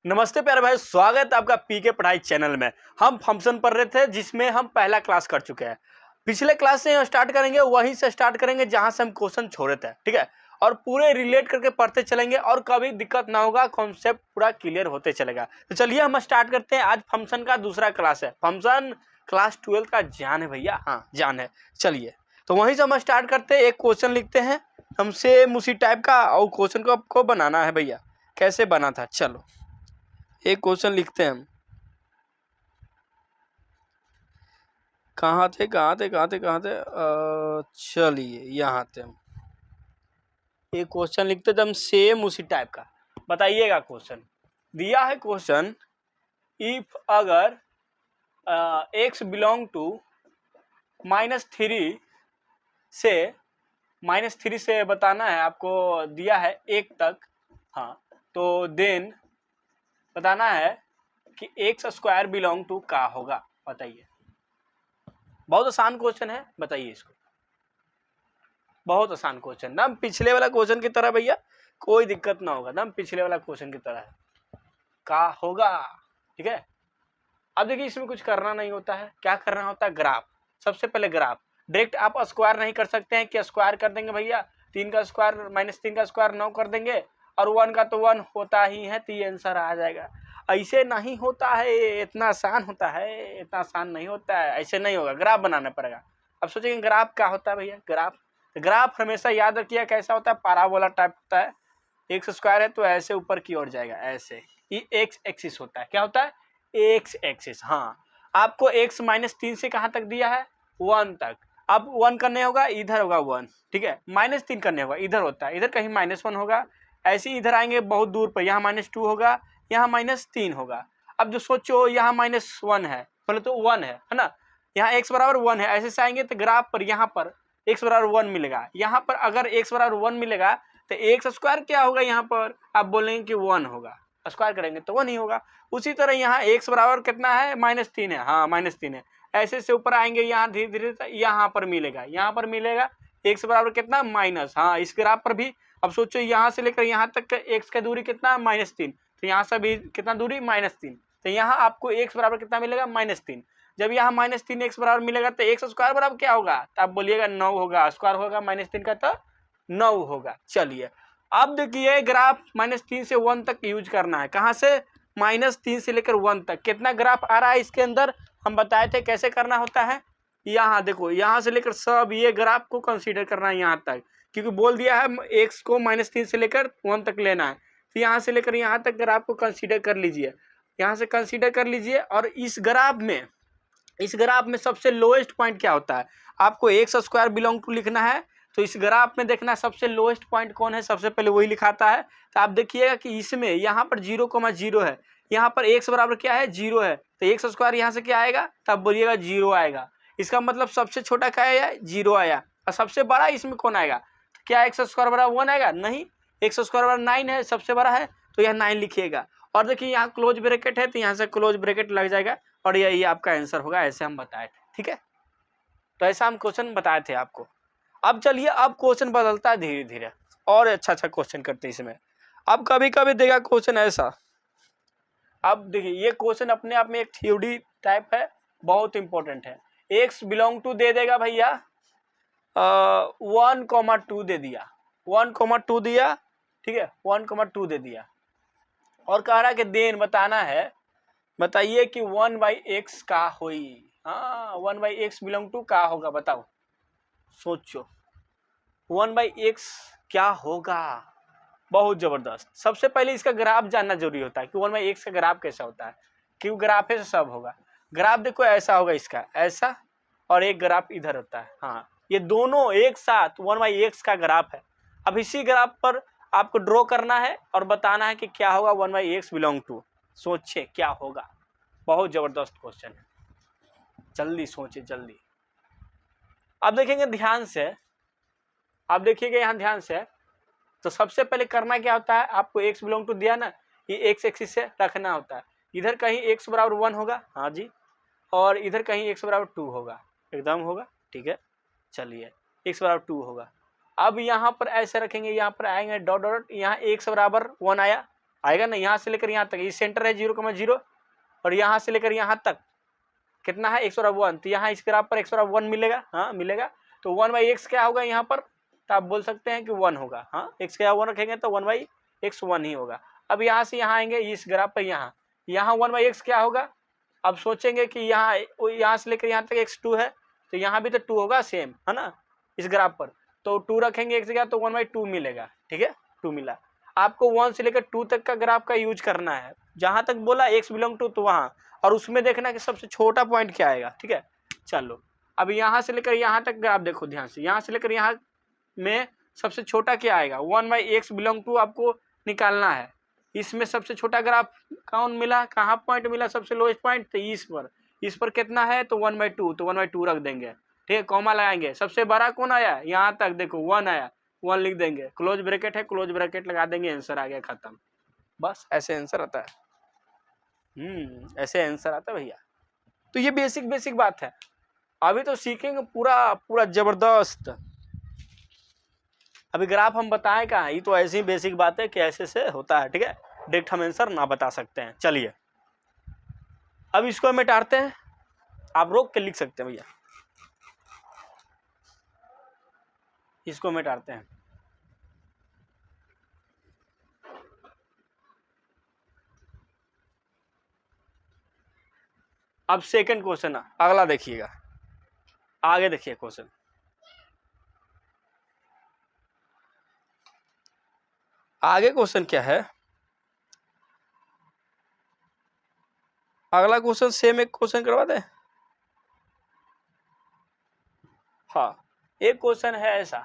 नमस्ते प्यारे भाई, स्वागत है आपका पीके पढ़ाई चैनल में। हम फंक्शन पढ़ रहे थे जिसमें हम पहला क्लास कर चुके हैं। पिछले क्लास से स्टार्ट करेंगे, वहीं से स्टार्ट करेंगे जहां से हम क्वेश्चन छोड़े थे, ठीक है। और पूरे रिलेट करके पढ़ते चलेंगे और कभी दिक्कत ना होगा, कॉन्सेप्ट पूरा क्लियर होते चलेगा। तो चलिए हम स्टार्ट करते हैं। आज फंक्शन का दूसरा क्लास है। फंक्शन क्लास 12 का जान है भैया, हाँ जान है। चलिए तो वहीं से हम स्टार्ट करते हैं। एक क्वेश्चन लिखते हैं हमसे उसी टाइप का, और क्वेश्चन को आपको बनाना है भैया। कैसे बना था, चलो एक क्वेश्चन लिखते हैं हम। कहाँ थे चलिए यहाँ थे हम। एक क्वेश्चन लिखते थे हम सेम उसी टाइप का। बताइएगा क्वेश्चन दिया है। क्वेश्चन इफ अगर x बिलोंग टू -3 से -3 से बताना है आपको, दिया है 1 तक। हाँ तो देन बताना है कि एक्स स्क्वायर बिलोंग टू का होगा। बताइए, बहुत आसान क्वेश्चन है, बताइए इसको। बहुत आसान क्वेश्चन, ना पिछले वाला क्वेश्चन की तरह भैया, कोई दिक्कत ना होगा, ना पिछले वाला क्वेश्चन की तरह है। का होगा, ठीक है। अब देखिए इसमें कुछ करना नहीं होता है। क्या करना होता है, ग्राफ। सबसे पहले ग्राफ। डायरेक्ट आप स्क्वायर नहीं कर सकते हैं कि स्क्वायर कर देंगे भैया, 3 का स्क्वायर -3 का स्क्वायर 9 कर देंगे, और 1 का तो 1 होता ही है, तो ये आंसर आ जाएगा। ऐसे नहीं होता है, इतना आसान होता है, इतना आसान नहीं होता है, ऐसे नहीं होगा। ग्राफ बनाना पड़ेगा। अब सोचेंगे ग्राफ क्या होता है भैया। ग्राफ हमेशा याद रखिए कैसा होता है, पाराबोला टाइप होता है। एक्स स्क्वायर है तो ऐसे ऊपर की ओर जाएगा, ऐसे। ये एक्स एक्सिस होता है। क्या होता है, एक्स एक्सिस। हाँ आपको x -3 से कहाँ तक दिया है, 1 तक। अब 1 करने होगा, इधर होगा 1, ठीक है। -3 करने होगा, इधर होता है, इधर कहीं -1 होगा। ऐसे ही इधर आएंगे बहुत दूर पर, यहाँ -2 होगा, यहाँ -3 होगा। अब जो सोचो यहाँ -1 है, पहले तो 1 है ना। यहाँ x बराबर 1 है, ऐसे से आएंगे तो ग्राफ पर यहाँ पर x बराबर 1 मिलेगा। यहाँ पर अगर x बराबर 1 मिलेगा तो एक्स स्क्वायर क्या होगा, यहाँ पर आप बोलेंगे कि 1 होगा। स्क्वायर करेंगे तो 1 ही होगा। उसी तरह यहाँ x बराबर कितना है, -3 है। हाँ -3 है। ऐसे से ऊपर आएंगे, यहाँ धीरे धीरे यहाँ पर मिलेगा, x बराबर कितना, माइनस। हाँ इस ग्राफ पर भी अब सोचो यहाँ से लेकर यहाँ तक x का दूरी कितना, -3। तो यहाँ से भी कितना दूरी, -3। तो यहाँ आपको x बराबर कितना मिलेगा, -3। जब यहाँ -3 x बराबर मिलेगा तो x स्क्वायर बराबर क्या होगा, तो आप बोलिएगा 9 होगा। स्क्वायर होगा -3 का तो 9 होगा। चलिए अब देखिए ग्राफ -3 से 1 तक यूज करना है। कहाँ से, -3 से लेकर 1 तक। कितना ग्राफ आ रहा है इसके अंदर, हम बताए थे कैसे करना होता है। यहाँ देखो, यहाँ से लेकर सब ये ग्राफ को कंसीडर करना है यहाँ तक, क्योंकि बोल दिया है एक्स को -3 से लेकर 1 तक लेना है। तो यहाँ से लेकर यहाँ तक ग्राफ को कंसीडर कर लीजिए, यहाँ से कंसीडर कर लीजिए। और इस ग्राफ में सबसे लोएस्ट पॉइंट क्या होता है, आपको एक्स स्क्वायर बिलोंग टू लिखना है। तो इस ग्राफ में देखना सबसे लोएस्ट पॉइंट कौन है, सबसे पहले वही लिखाता है। तो आप देखिएगा कि इसमें यहाँ पर 0,0 है, यहाँ पर x बराबर क्या है, 0 है। तो एक्स स्क्वायर यहाँ से क्या आएगा, तब बोलिएगा 0 आएगा। इसका मतलब सबसे छोटा क्या आया, 0 आया। और सबसे बड़ा इसमें कौन आएगा, तो क्या एक्स स्क्वायर बराबर 1 आएगा, नहीं। एक्स स्क्वायर बराबर 9 है, सबसे बड़ा है, तो यह 9 लिखिएगा। और देखिए यहाँ क्लोज ब्रैकेट है, तो यहाँ से क्लोज ब्रैकेट लग जाएगा, और यही आपका आंसर होगा। ऐसे हम बताए थे, ठीक है। तो ऐसा हम क्वेश्चन बताए थे आपको। अब चलिए, अब क्वेश्चन बदलता है धीरे धीरे, और अच्छा क्वेश्चन करते हैं इसमें। अब कभी कभी देगा क्वेश्चन ऐसा। अब देखिए ये क्वेश्चन अपने आप में एक थ्योरी टाइप है, बहुत इंपॉर्टेंट है। एक्स बिलोंग टू दे देगा भैया 1,2 दे दिया, 1,2 दिया, ठीक है। 1,2 दे दिया, और कह रहा है कि देन बताना है, बताइए कि 1/x का होई। हाँ 1/x बिलोंग टू का होगा, बताओ, सोचो 1/x क्या होगा। बहुत जबरदस्त। सबसे पहले इसका ग्राफ जानना जरूरी होता है कि 1/x का ग्राफ कैसा होता है, क्योंकि ग्राफ से सब होगा। ग्राफ देखो ऐसा होगा, इसका ऐसा, और एक ग्राफ इधर होता है। हाँ ये दोनों एक साथ 1/x का ग्राफ है। अब इसी ग्राफ पर आपको ड्रॉ करना है और बताना है कि क्या होगा 1/x बिलोंग टू। सोचिए क्या होगा, बहुत जबरदस्त क्वेश्चन है, जल्दी सोचिए जल्दी। अब देखेंगे ध्यान से, आप देखिएगा यहाँ ध्यान से। तो सबसे पहले करना क्या होता है, आपको x बिलोंग टू दिया ना, ये एक्स एक्सिस से रखना होता है। इधर कहीं x बराबर 1 होगा, हाँ जी, और इधर कहीं x बराबर 2 होगा, एकदम होगा, ठीक है। चलिए x बराबर 2 होगा। अब यहाँ पर ऐसे रखेंगे, यहाँ पर आएंगे डॉट डॉट, यहाँ x बराबर 1 आया, आएगा ना, यहाँ से लेकर यहाँ तक, ये सेंटर है 0,0 और यहाँ से लेकर यहाँ तक कितना है x/1, तो यहाँ इस ग्राफ पर x/1 मिलेगा, हाँ मिलेगा। तो 1/x क्या होगा यहाँ पर, तो आप बोल सकते हैं कि 1 होगा, हाँ x क्या 1 रखेंगे तो 1/x 1 ही होगा। अब यहाँ से यहाँ आएंगे इस ग्राफ पर, यहाँ 1/x क्या होगा, अब सोचेंगे कि यहाँ से लेकर यहाँ तक x2 है, तो यहाँ भी तो 2 होगा सेम, है ना, इस ग्राफ पर, तो 2 रखेंगे एक जगह तो 1/2 मिलेगा, ठीक है 2 मिला। आपको 1 से लेकर 2 तक का ग्राफ का यूज करना है, जहां तक बोला x बिलोंग टू तो वहां, और उसमें देखना कि सबसे छोटा पॉइंट क्या आएगा, ठीक है। चलो अब यहाँ से लेकर यहाँ तक ग्राफ देखो ध्यान से, यहाँ से लेकर यहाँ में सबसे छोटा क्या आएगा, 1/x बिलोंग टू आपको निकालना है। इसमें सबसे छोटा ग्राफ कौन मिला, कहाँ पॉइंट मिला सबसे लोएस्ट पॉइंट, तो इस पर कितना है तो 1/2, तो 1/2 रख देंगे, ठीक है, कॉमा लगाएंगे। सबसे बड़ा कौन आया, यहाँ तक देखो 1 आया, 1 लिख देंगे, क्लोज ब्रैकेट है, क्लोज ब्रैकेट लगा देंगे, आंसर आ गया, खत्म। बस ऐसे आंसर आता है, ऐसे आंसर आता है भैया। तो ये बेसिक बात है, अभी तो सीखेंगे पूरा जबरदस्त। अभी ग्राफ हम बताएं कहाँ, ये तो ऐसी ही बेसिक बात है कि ऐसे से होता है, ठीक है, डायरेक्ट हम आंसर ना बता सकते हैं। चलिए अब इसको मिटाते हैं, आप रोक के लिख सकते हैं भैया, इसको मिटाते हैं। अब सेकंड क्वेश्चन अगला देखिएगा, आगे देखिए क्वेश्चन। आगे क्वेश्चन क्या है, अगला क्वेश्चन सेम एक क्वेश्चन करवा दे। हाँ एक क्वेश्चन है ऐसा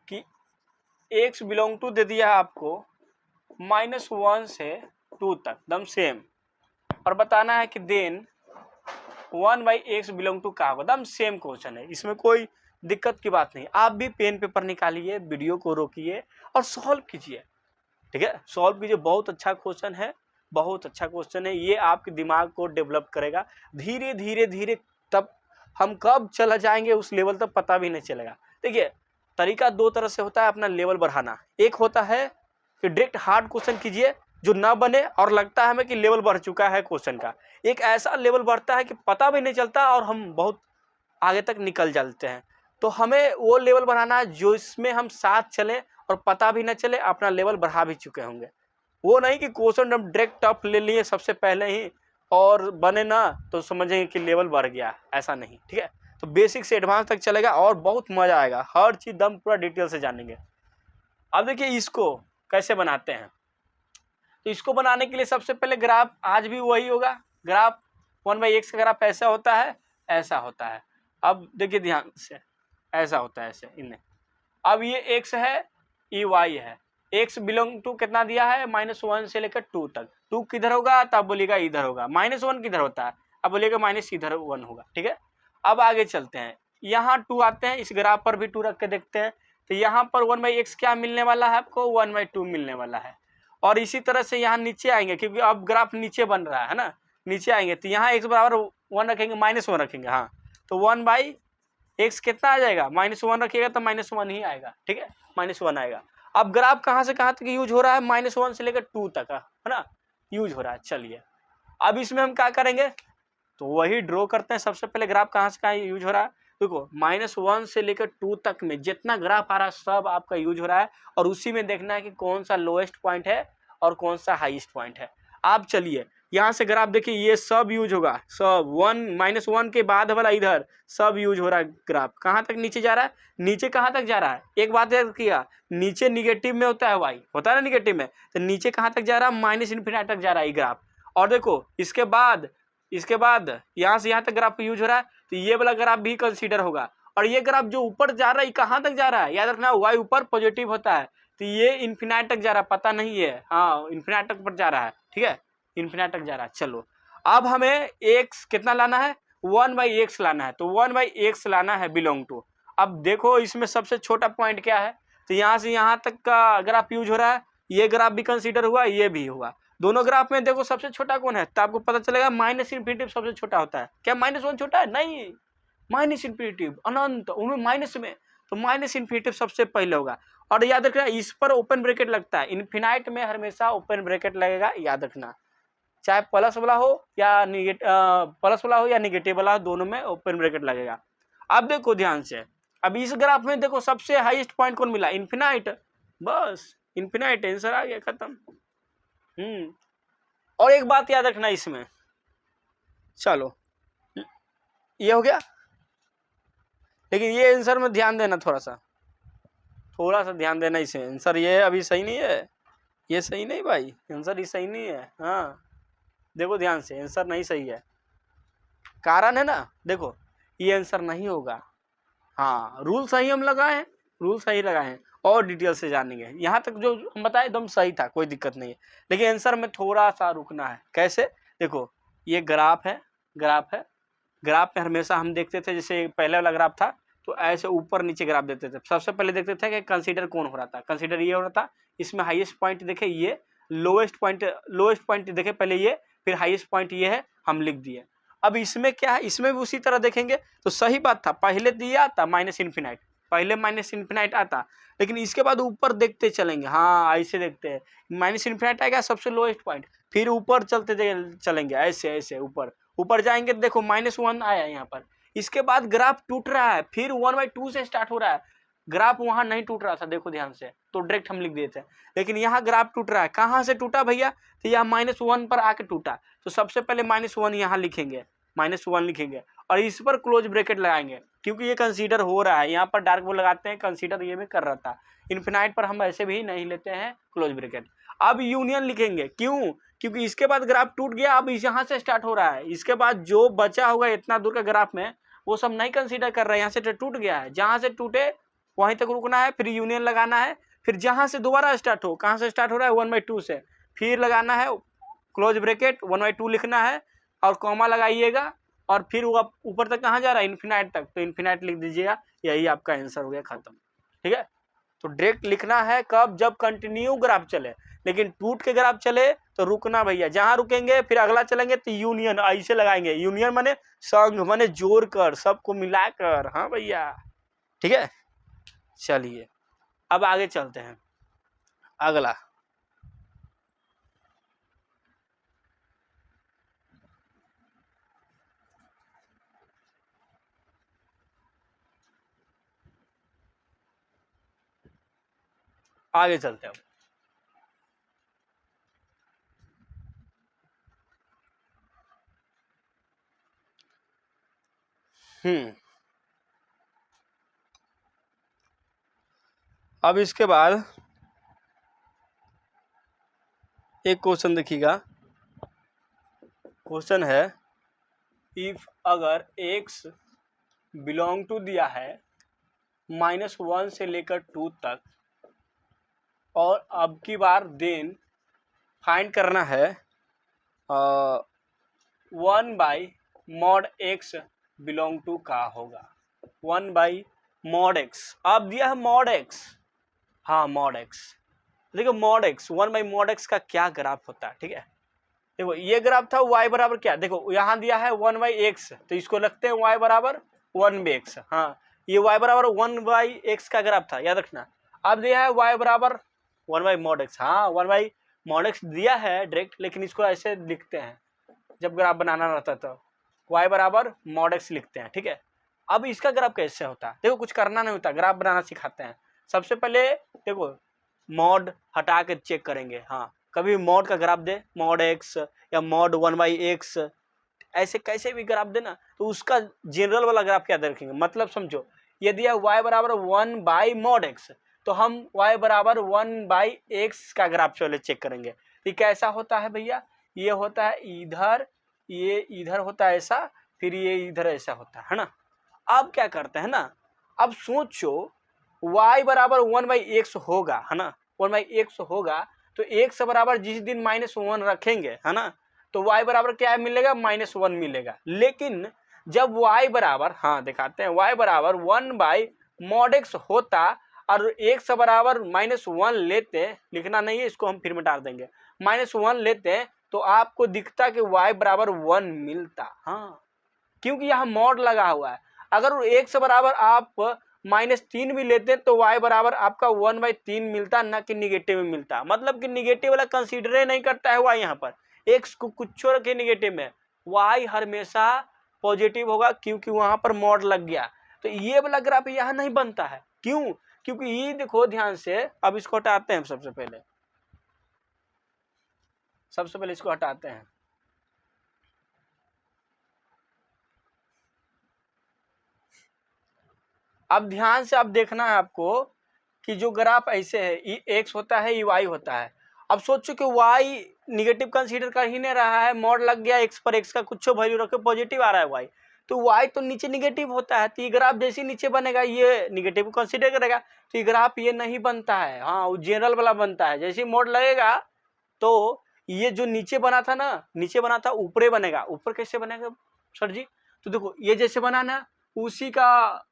कि x बिलोंग टू दे दिया आपको -1 से 2 तक, दम सेम, और बताना है कि देन 1/x बिलोंग टू क्या होगा, दम सेम क्वेश्चन है, इसमें कोई दिक्कत की बात नहीं। आप भी पेन पेपर निकालिए, वीडियो को रोकिए और सॉल्व कीजिए, ठीक है, सॉल्व कीजिए। बहुत अच्छा क्वेश्चन है, बहुत अच्छा क्वेश्चन है, ये आपके दिमाग को डेवलप करेगा धीरे धीरे, तब हम कब चला जाएंगे उस लेवल तक पता भी नहीं चलेगा। देखिए तरीका 2 तरह से होता है अपना लेवल बढ़ाना, एक होता है कि डायरेक्ट हार्ड क्वेश्चन कीजिए जो ना बने और लगता है हमें कि लेवल बढ़ चुका है क्वेश्चन का, एक ऐसा लेवल बढ़ता है कि पता भी नहीं चलता और हम बहुत आगे तक निकल जाते हैं। तो हमें वो लेवल बढ़ाना है जो इसमें हम साथ चलें और पता भी न चले अपना लेवल बढ़ा भी चुके होंगे। वो नहीं कि क्वेश्चन हम डायरेक्ट टफ ले लिए सबसे पहले ही और बने ना तो समझेंगे कि लेवल बढ़ गया, ऐसा नहीं, ठीक है। तो बेसिक से एडवांस तक चलेगा और बहुत मजा आएगा, हर चीज दम पूरा डिटेल से जानेंगे। अब देखिए इसको कैसे बनाते हैं, तो इसको बनाने के लिए सबसे पहले ग्राफ आज भी वही होगा, ग्राफ 1/x का ग्राफ ऐसा होता है, ऐसा होता है। अब देखिए ध्यान से, ऐसा होता है ऐसे इन्हें। अब ये x है, ये y है, x बिलोंग टू कितना दिया है -1 से लेकर 2 तक, 2 किधर होगा तब बोलिएगा इधर होगा, -1 किधर होता है अब बोलिएगा माइनस इधर 1 होगा, ठीक है। अब आगे चलते हैं, यहाँ 2 आते हैं, इस ग्राफ पर भी 2 रख के देखते हैं, तो यहाँ पर 1/x क्या मिलने वाला है आपको 1/2 मिलने वाला है। और इसी तरह से यहाँ नीचे आएंगे क्योंकि अब ग्राफ नीचे बन रहा है ना, नीचे आएंगे तो यहाँ x बराबर 1 रखेंगे, -1 रखेंगे, हाँ तो 1/x कितना आ जाएगा, -1 रखिएगा तो -1 ही आएगा, ठीक है, -1 आएगा। अब ग्राफ कहाँ से कहाँ तक यूज हो रहा है, -1 से लेकर 2 तक है ना, यूज हो रहा है। चलिए अब इसमें हम क्या करेंगे, तो वही ड्रॉ करते हैं। सबसे पहले ग्राफ कहाँ से कहाँ यूज हो रहा है, देखो -1 से लेकर 2 तक में जितना ग्राफ आ रहा है सब आपका यूज हो रहा है, और उसी में देखना है कि कौन सा लोएस्ट पॉइंट है और कौन सा हाईएस्ट पॉइंट है। आप चलिए यहाँ से ग्राफ देखिए, ये सब यूज होगा, सब -1 के बाद वाला इधर सब यूज हो रहा है। ग्राफ कहाँ तक नीचे जा रहा है, नीचे कहाँ तक जा रहा है, एक बात याद रखिएगा, नीचे निगेटिव में होता है वाई, होता है ना निगेटिव में, तो नीचे कहाँ तक जा रहा है -∞ तक जा रहा है ग्राफ। और देखो इसके बाद यहाँ से यहाँ तक ग्राफ यूज हो रहा है, तो ये वाला ग्राफ भी कंसीडर होगा। और ये ग्राफ जो ऊपर जा रहा है कहाँ तक जा रहा है, याद रखना वाई ऊपर पॉजिटिव होता है, तो ये इन्फिनाइट तक जा रहा है, पता नहीं है, हाँ इन्फिनाइट तक पर जा रहा है, ठीक है, इन्फिनाइट तक जा रहा है। चलो अब हमें x कितना लाना है, 1/x लाना है, तो 1/x लाना है बिलोंग टू। अब देखो इसमें सबसे छोटा पॉइंट क्या है, तो यहाँ से यहाँ तक का ग्राफ यूज हो रहा है, ये ग्राफ भी कंसीडर हुआ, ये भी हुआ। दोनों ग्राफ में देखो सबसे छोटा कौन है, तो आपको पता चलेगा -∞ सबसे छोटा होता है। क्या -1 छोटा है, नहीं, -∞ अनंत, उनमें माइनस में तो माइनस इन्फिनिटी सबसे पहले होगा। और याद रखना इस पर ओपन ब्रैकेट लगता है, इन्फिनाइट में हमेशा ओपन ब्रैकेट लगेगा, याद रखना, चाहे प्लस वाला हो या प्लस वाला हो या निगेटिव वाला हो, दोनों में ओपन ब्रैकेट लगेगा। अब देखो ध्यान से, अब इस ग्राफ में देखो सबसे हाईएस्ट पॉइंट कौन मिला, इन्फिनाइट, बस इन्फिनाइट, आंसर आ गया, खत्म। और एक बात याद रखना इसमें, चलो ये हो गया, लेकिन ये आंसर में ध्यान देना, थोड़ा सा ध्यान देना इसमें, आंसर ये अभी सही नहीं है, ये सही नहीं भाई, आंसर ये सही नहीं है। हाँ देखो ध्यान से, आंसर नहीं सही है, कारण है ना, देखो ये आंसर नहीं होगा। हाँ रूल सही हम लगाए हैं, रूल सही लगाए हैं, और डिटेल से जानेंगे। यहाँ तक जो हम बताए एकदम सही था, कोई दिक्कत नहीं है, लेकिन आंसर में थोड़ा सा रुकना है। कैसे, देखो ये ग्राफ है, ग्राफ में हमेशा हम देखते थे, जैसे पहले वाला ग्राफ था तो ऐसे ऊपर नीचे ग्राफ देते थे। सबसे पहले देखते थे कि कंसीडर कौन हो रहा था, कंसीडर ये हो रहा था, इसमें हाईएस्ट पॉइंट देखे ये, लोएस्ट पॉइंट देखे पहले ये, फिर हाईएस्ट पॉइंट ये है, हम लिख दिए। अब इसमें क्या है, इसमें भी उसी तरह देखेंगे तो सही बात था, पहले दिया था माइनस इन्फिनाइट, पहले माइनस इन्फिनाइट आता, लेकिन इसके बाद ऊपर देखते चलेंगे। हाँ ऐसे देखते हैं, माइनस इन्फिनाइट आएगा सबसे लोएस्ट पॉइंट, फिर ऊपर चलते चलेंगे, ऐसे ऐसे ऊपर जाएंगे, देखो -1 आया यहाँ पर, इसके बाद ग्राफ टूट रहा है, फिर 1/2 से स्टार्ट हो रहा है, ग्राफ वहां नहीं टूट रहा था, देखो ध्यान से, तो डायरेक्ट हम लिख देते हैं, लेकिन यहाँ ग्राफ टूट रहा है, कहाँ से टूटा भैया, तो यहाँ -1 पर आके टूटा, तो सबसे पहले -1 यहाँ लिखेंगे, -1 लिखेंगे, और इस पर क्लोज ब्रैकेट लगाएंगे, क्योंकि ये कंसीडर हो रहा है, यहाँ पर डार्क बोर्ड लगाते हैं, कंसीडर ये भी कर रहा था, इन्फिनाइट पर हम ऐसे भी नहीं लेते हैं क्लोज ब्रैकेट। अब यूनियन लिखेंगे, क्यों, क्योंकि इसके बाद ग्राफ टूट गया, अब यहाँ से स्टार्ट हो रहा है, इसके बाद जो बचा होगा इतना दूर का ग्राफ में वो सब नहीं कंसीडर कर रहा है, यहाँ से टूट गया है, जहाँ से टूटे वहीं तक रुकना है, फिर यूनियन लगाना है, फिर जहाँ से दोबारा स्टार्ट हो, कहाँ से स्टार्ट हो रहा है 1/2 से, फिर लगाना है क्लोज ब्रैकेट 1/2 लिखना है, और कॉमा लगाइएगा, और फिर वो ऊपर तक कहाँ जा रहा है, इन्फिनाइट तक, तो इन्फिनाइट लिख दीजिएगा, यही आपका आंसर हो गया, खत्म। ठीक है, तो डायरेक्ट लिखना है कब, जब कंटिन्यू ग्राफ चले, लेकिन टूट के ग्राफ चले तो रुकना भैया, जहां रुकेंगे फिर अगला चलेंगे तो यूनियन ऐसे लगाएंगे, यूनियन माने संग, माने जोड़ कर, सबको मिलाकर, हाँ भैया, ठीक है। चलिए अब आगे चलते हैं, अगला आगे चलते हैं। अब इसके बाद एक क्वेश्चन देखिएगा, क्वेश्चन है इफ अगर x बिलोंग टू दिया है -1 से लेकर 2 तक, और अब की बार देन फाइंड करना है 1/mod x बिलोंग टू का होगा, 1/mod x, अब दिया है mod x, हाँ mod x, देखो mod x, 1/mod x का क्या ग्राफ होता है, ठीक है, देखो ये ग्राफ था y बराबर क्या, देखो यहाँ दिया है 1/x, तो इसको लगते हैं y बराबर 1/x, हाँ ये y बराबर 1/x का ग्राफ था, याद रखना। अब दिया है y बराबर 1/mod x, हाँ 1/mod x दिया है डायरेक्ट, लेकिन इसको ऐसे लिखते हैं, जब ग्राफ बनाना रहता तो y बराबर mod x लिखते हैं, ठीक है। अब इसका ग्राफ कैसे होता है, देखो कुछ करना नहीं होता, ग्राफ बनाना सिखाते हैं। सबसे पहले देखो मॉड हटा के चेक करेंगे, हाँ कभी मॉड का ग्राफ दे, mod x या mod 1/x, ऐसे कैसे भी ग्राफ देना, तो उसका जनरल वाला ग्राफ क्या रखेंगे, मतलब समझो यदि y बराबर 1/mod x, तो हम y बराबर 1/x का ग्राफ चले चेक करेंगे, ये कैसा होता है भैया, ये होता है इधर, ये इधर होता है ऐसा, फिर ये इधर ऐसा होता है ना। अब क्या करते हैं ना, अब सोचो y बराबर 1/x होगा, है ना, 1/x होगा, तो x बराबर जिस दिन -1 रखेंगे, है ना, तो y बराबर क्या मिलेगा, -1 मिलेगा, लेकिन जब y बराबर, हाँ दिखाते हैं, y बराबर 1/mod x होता और x बराबर -1 लेते, लिखना नहीं है इसको, हम फिर मिटा देंगे, -1 लेते तो आपको दिखता कि y बराबर 1 मिलता, हाँ क्योंकि यहाँ मॉड लगा हुआ है। अगर x बराबर आप -3 भी लेते हैं तो y बराबर आपका 1/3 मिलता, ना कि निगेटिव में मिलता। मतलब कि निगेटिव वाला कंसीडर नहीं करता है y यहाँ पर, x को कुछ रखे निगेटिव में, y हमेशा पॉजिटिव होगा क्योंकि वहां पर मॉड लग गया। तो ये वाला ग्राफ यहाँ नहीं बनता है। क्यों? क्योंकि ये देखो ध्यान से, अब इसको हटाते हैं। सबसे पहले इसको हटाते हैं। अब ध्यान से अब देखना है आपको कि जो ग्राफ ऐसे है, ई एक्स होता है, ई वाई होता है। अब सोचो कि वाई निगेटिव कंसीडर कर ही नहीं रहा है, मॉड लग गया एक्स पर, एक्स का कुछ वैल्यू रखे पॉजिटिव आ रहा है वाई, तो वाई तो नीचे निगेटिव होता है। तो ये ग्राफ जैसे ही नीचे बनेगा ये निगेटिव कंसीडर करेगा, तो ये ग्राफ ये नहीं बनता है। हाँ, वो जनरल वाला बनता है। जैसे ही मॉड लगेगा तो ये जो नीचे बना था ना, नीचे बना था ऊपरे बनेगा। ऊपर कैसे बनेगा सर जी? तो देखो ये जैसे बना ना, उसी का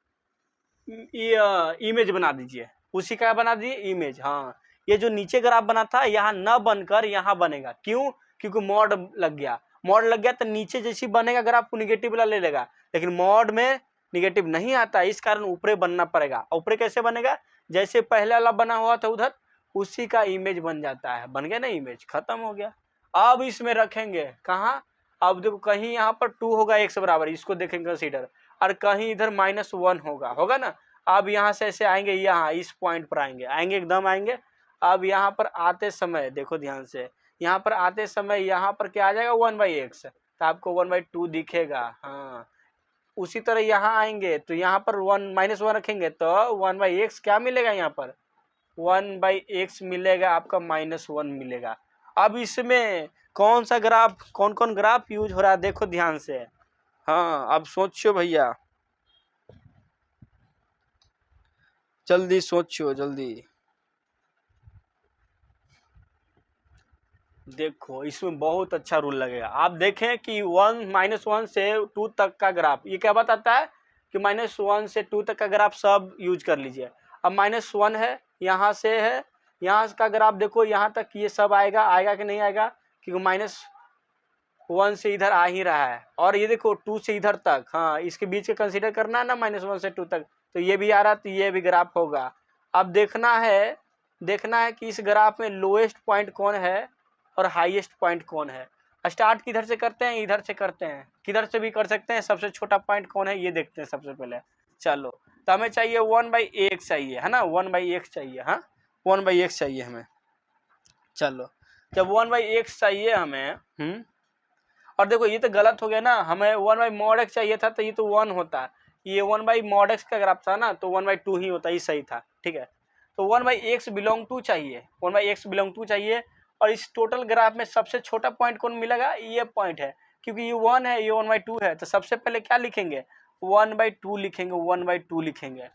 इमेज बना दीजिए, उसी का बना दीजिए इमेज। हाँ, ये जो नीचे ग्राफ बना था यहाँ न बनकर यहाँ बनेगा। क्यों? क्योंकि मॉड लग गया। मॉड लग गया तो नीचे जैसी बनेगा ग्राफ को निगेटिव वाला ले लेगा, लेकिन मॉड में निगेटिव नहीं आता, इस कारण ऊपरे बनना पड़ेगा। ऊपरे कैसे बनेगा? जैसे पहले वाला बना हुआ था उधर, उसी का इमेज बन जाता है। बन गया ना इमेज, खत्म हो गया। अब इसमें रखेंगे कहाँ? अब देखो कहीं यहाँ पर 2 होगा x बराबर, इसको देखेंगे कंसीडर, और कहीं इधर -1 होगा ना। अब यहाँ से ऐसे आएंगे, यहाँ इस पॉइंट पर आएंगे एकदम आएंगे। अब यहाँ पर आते समय देखो ध्यान से, यहाँ पर आते समय यहाँ पर क्या आ जाएगा 1/x, तो आपको 1/2 दिखेगा। हाँ, उसी तरह यहाँ आएंगे तो यहाँ पर -1 रखेंगे तो 1/x क्या मिलेगा? यहाँ पर 1/x मिलेगा, आपका -1 मिलेगा। अब इसमें कौन सा ग्राफ, कौन कौन ग्राफ यूज हो रहा है देखो ध्यान से। हाँ, अब सोचो भैया, जल्दी सोचो जल्दी। देखो इसमें बहुत अच्छा रूल लगेगा। आप देखें कि -1 से 2 तक का ग्राफ, ये क्या बताता है कि -1 से 2 तक का ग्राफ सब यूज कर लीजिए। अब -1 है, यहाँ से है, यहाँ का ग्राफ देखो, यहाँ तक ये सब आएगा कि नहीं आएगा? क्योंकि -1 से इधर आ ही रहा है, और ये देखो 2 से इधर तक। हाँ, इसके बीच के कंसीडर करना है ना, -1 से 2 तक, तो ये भी आ रहा, तो ये भी ग्राफ होगा। अब देखना है कि इस ग्राफ में लोएस्ट पॉइंट कौन है और हाईएस्ट पॉइंट कौन है। स्टार्ट किधर से करते हैं? इधर से करते हैं, किधर से भी कर सकते हैं। सबसे छोटा पॉइंट कौन है ये देखते हैं सबसे पहले। चलो, तो हमें चाहिए 1/x चाहिए, है ना, 1/x चाहिए। हाँ, 1/x चाहिए हमें। चलो, जब 1/x चाहिए हमें, और देखो ये तो गलत हो गया ना, हमें 1/mod x चाहिए था, तो ये तो 1 होता। ये 1/mod x का ग्राफ था ना, तो 1/2 ही होता, ये सही था। ठीक है, तो 1/x बिलोंग टू चाहिए, 1/x बिलोंग टू चाहिए। और इस टोटल ग्राफ में सबसे छोटा पॉइंट कौन मिलेगा? ये पॉइंट है, क्योंकि ये 1 है, ये 1/2 है। तो सबसे पहले क्या लिखेंगे? 1/2 लिखेंगे, 1/2 लिखेंगे।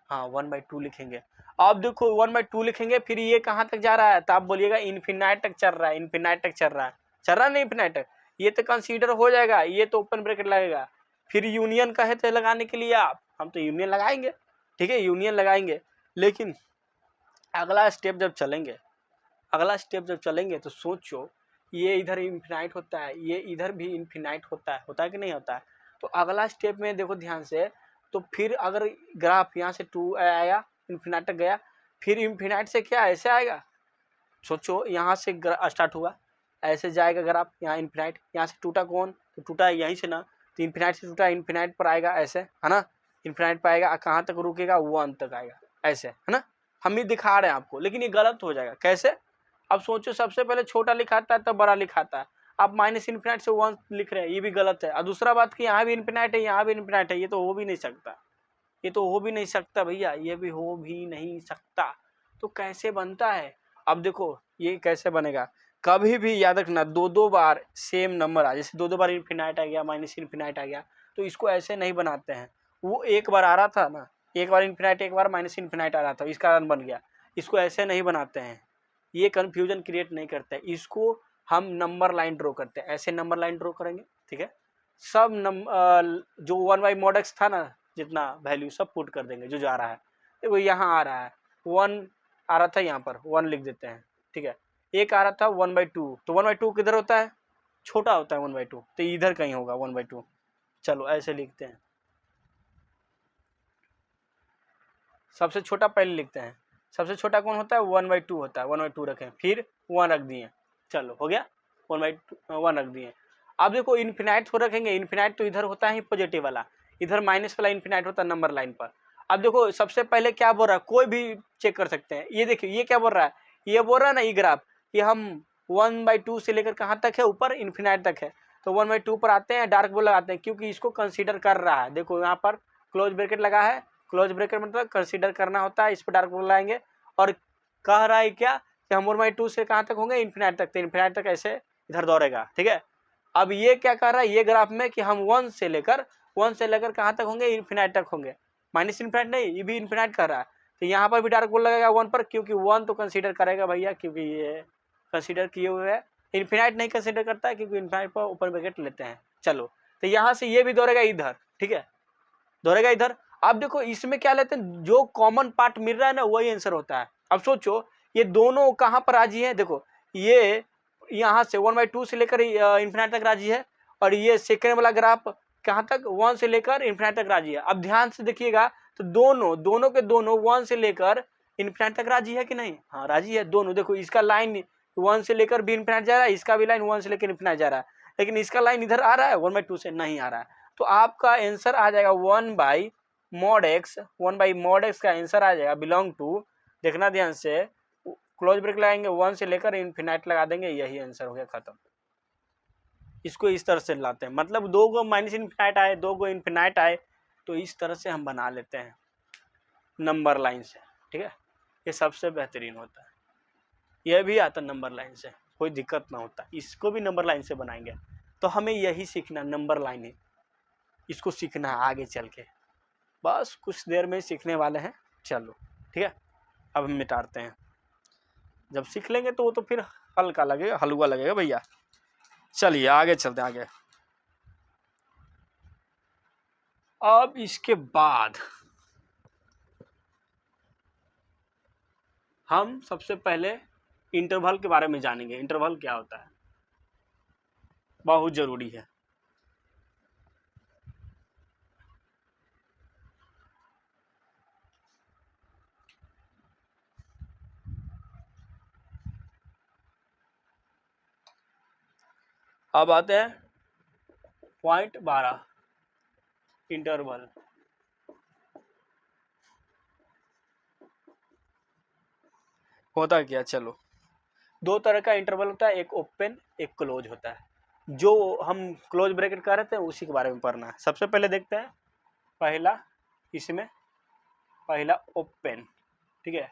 हाँ, 1/2 लिखेंगे। अब देखो 1/2 लिखेंगे, फिर ये कहाँ तक जा रहा है? तो आप बोलिएगा इन्फिनाइट तक चल रहा है, इन्फिनाइट तक चल रहा है। चल रहा नहीं इन्फिनाइट तक? ये तो कंसीडर हो जाएगा, ये तो ओपन ब्रैकेट लगेगा। फिर यूनियन कहे थे लगाने के लिए आप, हम तो यूनियन लगाएंगे। ठीक है, यूनियन लगाएंगे, लेकिन अगला स्टेप जब चलेंगे तो सोचो, ये इधर इन्फिनाइट होता है, ये इधर भी इन्फिनाइट होता है कि नहीं होता है? तो अगला स्टेप में देखो ध्यान से, तो फिर अगर ग्राफ यहाँ से 2 आया, इन्फिनाइट तक गया, फिर इन्फिनाइट से क्या ऐसे आएगा? सोचो, यहाँ से स्टार्ट हुआ, ऐसे जाएगा ग्राफ, यहाँ इन्फिनाइट, यहाँ से टूटा कौन? तो टूटा यहीं से ना, तो इन्फिनाइट से टूटा, इन्फिनाइट पर आएगा ऐसे, है ना, इन्फिनाइट पर आएगा, कहाँ तक रुकेगा? 1 तक आएगा, ऐसे, है ना। हम भी दिखा रहे हैं आपको, लेकिन ये गलत हो जाएगा। कैसे? अब सोचो, सबसे पहले छोटा लिखाता है तब बड़ा लिखाता है। आप -इन्फिनाइट से 1 लिख रहे हैं, ये भी गलत है। और दूसरा बात कि यहाँ भी इन्फिनाइट है, यहाँ भी इन्फिनाइट है, ये तो हो भी नहीं सकता, ये तो हो भी नहीं सकता भैया, ये भी हो भी नहीं सकता। तो कैसे बनता है? अब देखो ये कैसे बनेगा, कभी भी याद रखना, 2-2 बार सेम नंबर आ, जैसे 2-2 बार इन्फिनाइट आ गया, -इन्फिनाइट आ गया, तो इसको ऐसे नहीं बनाते हैं। वो एक बार आ रहा था ना, एक बार इन्फिनाइट, एक बार -इन्फिनाइट आ रहा था, इस कारण बन गया। इसको ऐसे नहीं बनाते हैं, ये कन्फ्यूजन क्रिएट नहीं करते हैं। इसको हम नंबर लाइन ड्रॉ करते हैं, ऐसे नंबर लाइन ड्रॉ करेंगे। ठीक है, सब जो 1/mod x था ना, जितना वैल्यू सब पुट कर देंगे जो जा रहा है। देखो यहाँ आ रहा है 1 आ रहा था, यहाँ पर 1 लिख देते हैं। ठीक है, एक आ रहा था 1/2, तो 1/2 किधर होता है? छोटा होता है 1/2, तो इधर कहीं होगा 1/2। चलो ऐसे लिखते हैं। सबसे छोटा पहले लिखते हैं। सबसे छोटा कौन होता है? 1/2 होता है। 1/2 रखें, फिर 1 रख दिए, चलो हो गया, 1 रख दिए। अब देखो इन्फिनाइट को रखेंगे, इन्फिनाइट तो इधर होता है ही पॉजिटिव वाला, इधर माइनस वाला इन्फिनाइट होता है नंबर लाइन पर। अब देखो सबसे पहले क्या बोल रहा है, कोई भी चेक कर सकते हैं, ये देखिए ये क्या बोल रहा है, ये बोल रहा है ना ये ग्राफ कि हम 1/2 से लेकर कहाँ तक है, ऊपर इन्फिनाइट तक है, तो 1/2 पर आते हैं, डार्क बोल लगाते हैं, क्योंकि इसको कंसीडर कर रहा है। देखो यहाँ पर क्लोज ब्रैकेट लगा है, क्लोज ब्रैकेट मतलब कंसीडर करना होता है, इस पर डार्क बोल लगाएंगे, और कह रहा है क्या कि हम 1/2 से कहाँ तक होंगे, इन्फिनाइट तक, तो इन्फिनाइट तक ऐसे इधर दौड़ेगा, ठीक है। अब ये क्या कर रहा है ये ग्राफ में कि हम 1 से लेकर कहाँ तक होंगे, इन्फिनाइट तक होंगे, माइनस इन्फिनाइट नहीं, ये भी इन्फिनाइट कर रहा है, तो यहाँ पर भी डार्क बोल लगेगा 1 पर, क्योंकि 1 तो कंसीडर करेगा भैया, क्योंकि ये कंसीडर किए हुए है, इन्फिनाइट नहीं कंसीडर करता है, क्योंकि इन्फिनाइट पर ओपन ब्रैकेट लेते हैं। चलो तो यहाँ से ये भी दौड़ेगा इधर, ठीक है, दौड़ेगा इधर। अब देखो इसमें क्या लेते हैं, जो कॉमन पार्ट मिल रहा है ना वही आंसर होता है। अब सोचो ये दोनों कहाँ पर राजी है, देखो ये यहाँ से 1/2 से लेकर इन्फिनाइट तक राजी है, और ये सेकेंड वाला ग्राफ कहाँ तक, 1 से लेकर इन्फिनाइट तक राजी है। अब ध्यान से देखिएगा तो दोनों के दोनों 1 से लेकर इन्फिनाइट तक राजी है कि नहीं, हाँ राजी है दोनों। देखो इसका लाइन 1 से लेकर भी इन्फिनाइट जा रहा है, इसका भी लाइन 1 से लेकर इन्फिनाइट जा रहा है, लेकिन इसका लाइन इधर आ रहा है 1/2 से नहीं आ रहा है, तो आपका आंसर आ जाएगा 1/mod x का आंसर आ जाएगा बिलोंग टू, देखना ध्यान से, क्लोज ब्रेक लगाएंगे 1 से लेकर इन्फिनाइट लगा देंगे, यही आंसर हो गया, खत्म। इसको इस तरह से लाते हैं, मतलब 2 गो माइनस इन्फिनाइट आए, 2 गो इन्फिनाइट आए, तो इस तरह से हम बना लेते हैं नंबर लाइन से, ठीक है, ये सबसे बेहतरीन होता है। यह भी आता नंबर लाइन से, कोई दिक्कत ना होता, इसको भी नंबर लाइन से बनाएंगे। तो हमें यही सीखना, नंबर लाइन है, इसको सीखना है आगे चल के, बस कुछ देर में सीखने वाले हैं, चलो ठीक है। अब हम मिटाते हैं, जब सीख लेंगे तो वो तो फिर हल्का लगेगा, हलवा लगेगा भैया। चलिए आगे चलते हैं आगे। अब इसके बाद हम सबसे पहले इंटरवल के बारे में जानेंगे। इंटरवल क्या होता है, बहुत जरूरी है। अब आते हैं पॉइंट 12 इंटरवल। होता क्या, चलो 2 तरह का इंटरवल होता है, एक ओपन एक क्लोज होता है। जो हम क्लोज ब्रैकेट कर रहे थे उसी के बारे में पढ़ना है। सबसे पहले देखते हैं पहला, इसमें पहला ओपन, ठीक है,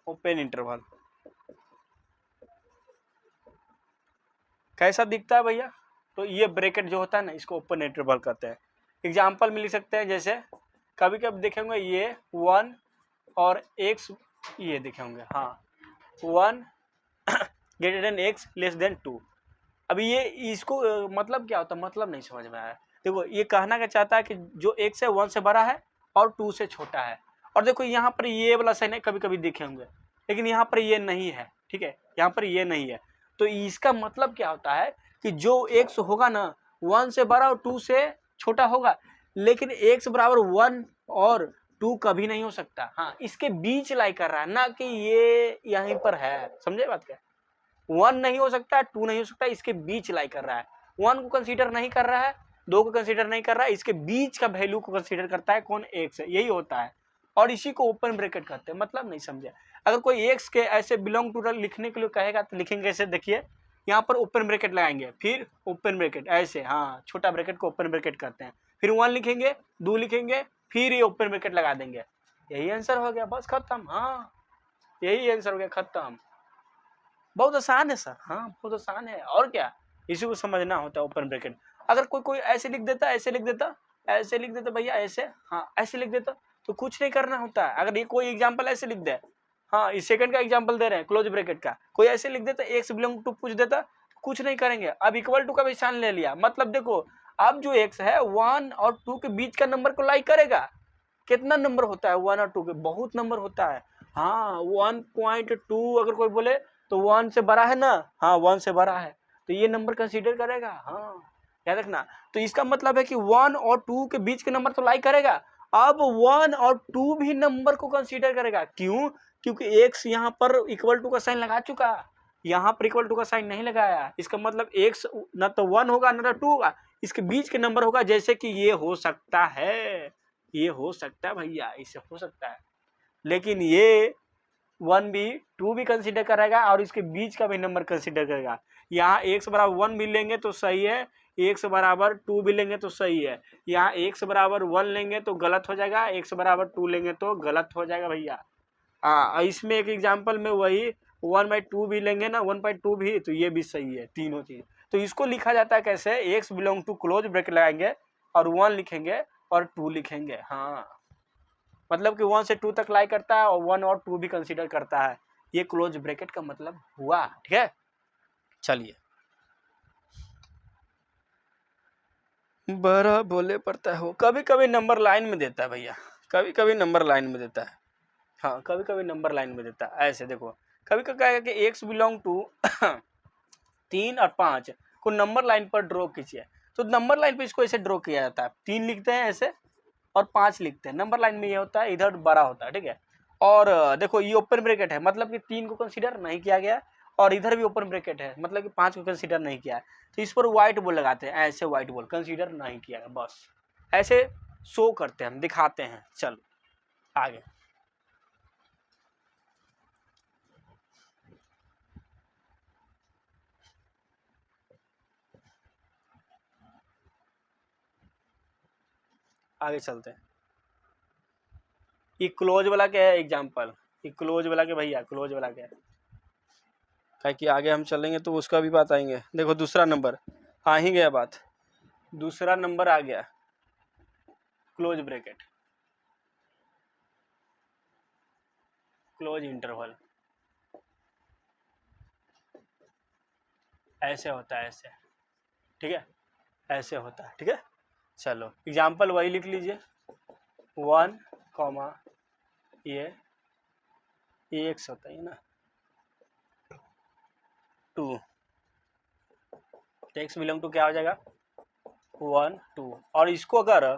ओपन इंटरवल कैसा दिखता है भैया, तो ये ब्रैकेट जो होता है ना इसको ओपन इंटरवल कहते हैं। एग्जाम्पल में लिख सकते हैं, जैसे कभी कभी देखेंगे ये 1 और x, ये देखे होंगे, हाँ 1 greater than x less than 2। अभी ये इसको मतलब क्या होता है, मतलब नहीं समझ में आया। देखो ये कहना क्या चाहता है कि जो x है 1 से बड़ा है और 2 से छोटा है, और देखो यहाँ पर ये वाला साइन है, कभी कभी देखे होंगे, लेकिन यहाँ पर ये नहीं है, ठीक है, यहाँ पर ये नहीं है। तो इसका मतलब क्या होता है कि जो x होगा ना 1 से बड़ा और 2 से छोटा होगा, लेकिन x बराबर 1 और 2 कभी नहीं हो सकता। हाँ इसके बीच लाई कर रहा है, ना कि ये यहीं पर है, समझे बात क्या, 1 नहीं हो सकता, 2 नहीं हो सकता, इसके बीच लाई कर रहा है। 1 को कंसीडर नहीं कर रहा है, 2 को कंसीडर नहीं कर रहा है, इसके बीच का वैल्यू को कंसीडर करता है, कौन, x है, यही होता है। और इसी को ओपन ब्रैकेट कहते हैं, मतलब नहीं समझे। अगर कोई x के ऐसे बिलोंग टू लिखने के लिए कहेगा तो लिखेंगे ऐसे, देखिए यहाँ पर ओपन ब्रैकेट लगाएंगे, फिर ओपन ब्रैकेट ऐसे, हाँ छोटा ब्रैकेट को ओपन ब्रैकेट कहते हैं, फिर 1 लिखेंगे, 2 लिखेंगे, फिर ये ओपन ब्रैकेट लगा देंगे, यही आंसर हो गया, बस खत्म। हाँ यही आंसर हो गया, खत्म। बहुत आसान है सर, हाँ बहुत आसान है, और क्या, इसी को समझना होता है ओपन ब्रैकेट। अगर कोई ऐसे लिख देता, ऐसे लिख देता, ऐसे लिख देता भैया, ऐसे, हाँ ऐसे लिख देता, तो कुछ नहीं करना होता है। अगर ये कोई एग्जांपल ऐसे लिख दे, हाँ इस सेकंड का एग्जांपल दे रहे हैं क्लोज ब्रैकेट का, कोई ऐसे लिख देता, x बिलोंग टू पूछ देता, कुछ नहीं करेंगे। अब इक्वल टू का भी साइन ले लिया, मतलब देखो अब जो x है 1 और 2 के बीच का नंबर को लाइक करेगा। कितना नंबर होता है 1 और 2 के, बहुत नंबर होता है। हाँ 1.2 अगर कोई बोले तो 1 से बड़ा है ना, हाँ 1 से बड़ा है, तो ये नंबर कंसीडर करेगा। हाँ याद रखना, तो इसका मतलब है कि 1 और 2 के बीच के नंबर तो लाइक करेगा, अब 1 और 2 भी नंबर को कंसीडर करेगा। क्यों? क्योंकि x यहाँ पर इक्वल टू का साइन लगा चुका, यहाँ पर इक्वल टू का साइन नहीं लगाया। इसका मतलब x न तो 1 होगा न तो 2 होगा, इसके बीच के नंबर होगा। जैसे कि ये हो सकता है, ये हो सकता है भैया, इससे हो सकता है, लेकिन ये 1 भी 2 भी कंसीडर करेगा और इसके बीच का भी नंबर कंसीडर करेगा। यहाँ x बराबर 1 भी लेंगे तो सही है, x बराबर 2 भी लेंगे तो सही है। यहाँ x बराबर 1 लेंगे तो गलत हो जाएगा, x बराबर 2 लेंगे तो गलत हो जाएगा भैया। हाँ, इसमें एक एग्जाम्पल में वही 1/2 भी लेंगे ना, 1/2 भी, तो ये भी सही है, तीनों चीज। तो इसको लिखा जाता है कैसे, x belong to close bracket लगाएंगे और 1 लिखेंगे और 2 लिखेंगे। हाँ, मतलब कि 1 से 2 तक लाई करता है और 1 और 2 भी कंसीडर करता है। ये क्लोज ब्रैकेट का मतलब हुआ। ठीक है, चलिए, बड़ा बोले पड़ता हो। कभी कभी नंबर लाइन में देता है भैया, कभी कभी नंबर लाइन में देता है। हाँ, कभी कभी नंबर लाइन में देता है। ऐसे देखो, कभी कभी कहेगा कि x बिलोंग टू 3 और 5 को नंबर लाइन पर ड्रॉ कीजिए। तो नंबर लाइन पे इसको ऐसे ड्रॉ किया जाता है, 3 लिखते हैं ऐसे और 5 लिखते हैं। नंबर लाइन में ये होता है, इधर बड़ा होता है। ठीक है, और देखो ये ओपन ब्रैकेट है, मतलब कि 3 को कंसीडर नहीं किया गया, और इधर भी ओपन ब्रैकेट है, मतलब कि 5 को कंसीडर नहीं किया है। तो इस पर व्हाइट बोल लगाते हैं, ऐसे व्हाइट बोल कंसीडर नहीं किया गया, बस ऐसे शो करते हैं, हम दिखाते हैं। चलो आगे, आगे चलते हैं। ये क्लोज वाला क्या है एग्जाम्पल, ये क्लोज वाला के भैया, क्लोज वाला क्या है, क्या कि आगे हम चलेंगे तो उसका भी बात आएंगे। देखो दूसरा नंबर आ ही गया बात, दूसरा नंबर आ गया, क्लोज ब्रैकेट, क्लोज इंटरवल, ऐसे होता है, ऐसे। ठीक है, ऐसे होता है। ठीक है, चलो एग्जाम्पल वही लिख लीजिए, 1 कॉमा ये x होता है ना, 2, तो x बिलोंग टू क्या हो जाएगा, 1 2। और इसको अगर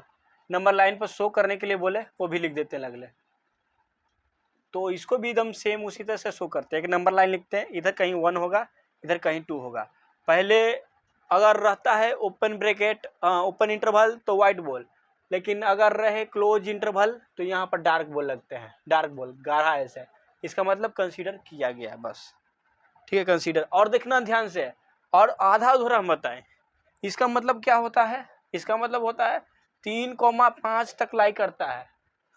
नंबर लाइन पर शो करने के लिए बोले वो भी लिख देते हैं अगले, तो इसको भी एकदम सेम उसी तरह से शो करते हैं। एक नंबर लाइन लिखते हैं, इधर कहीं 1 होगा, इधर कहीं 2 होगा। पहले अगर रहता है ओपन ब्रैकेट, ओपन इंटरवल तो वाइट बॉल, लेकिन अगर रहे क्लोज इंटरवल तो यहाँ पर डार्क बॉल लगते हैं, डार्क बॉल गाढ़ा ऐसे। इसका मतलब कंसीडर किया गया है, बस। ठीक है, कंसीडर। और देखना ध्यान से, और आधा अधूरा हम बताएं, इसका मतलब क्या होता है, इसका मतलब होता है 3,5 तक लाई करता है।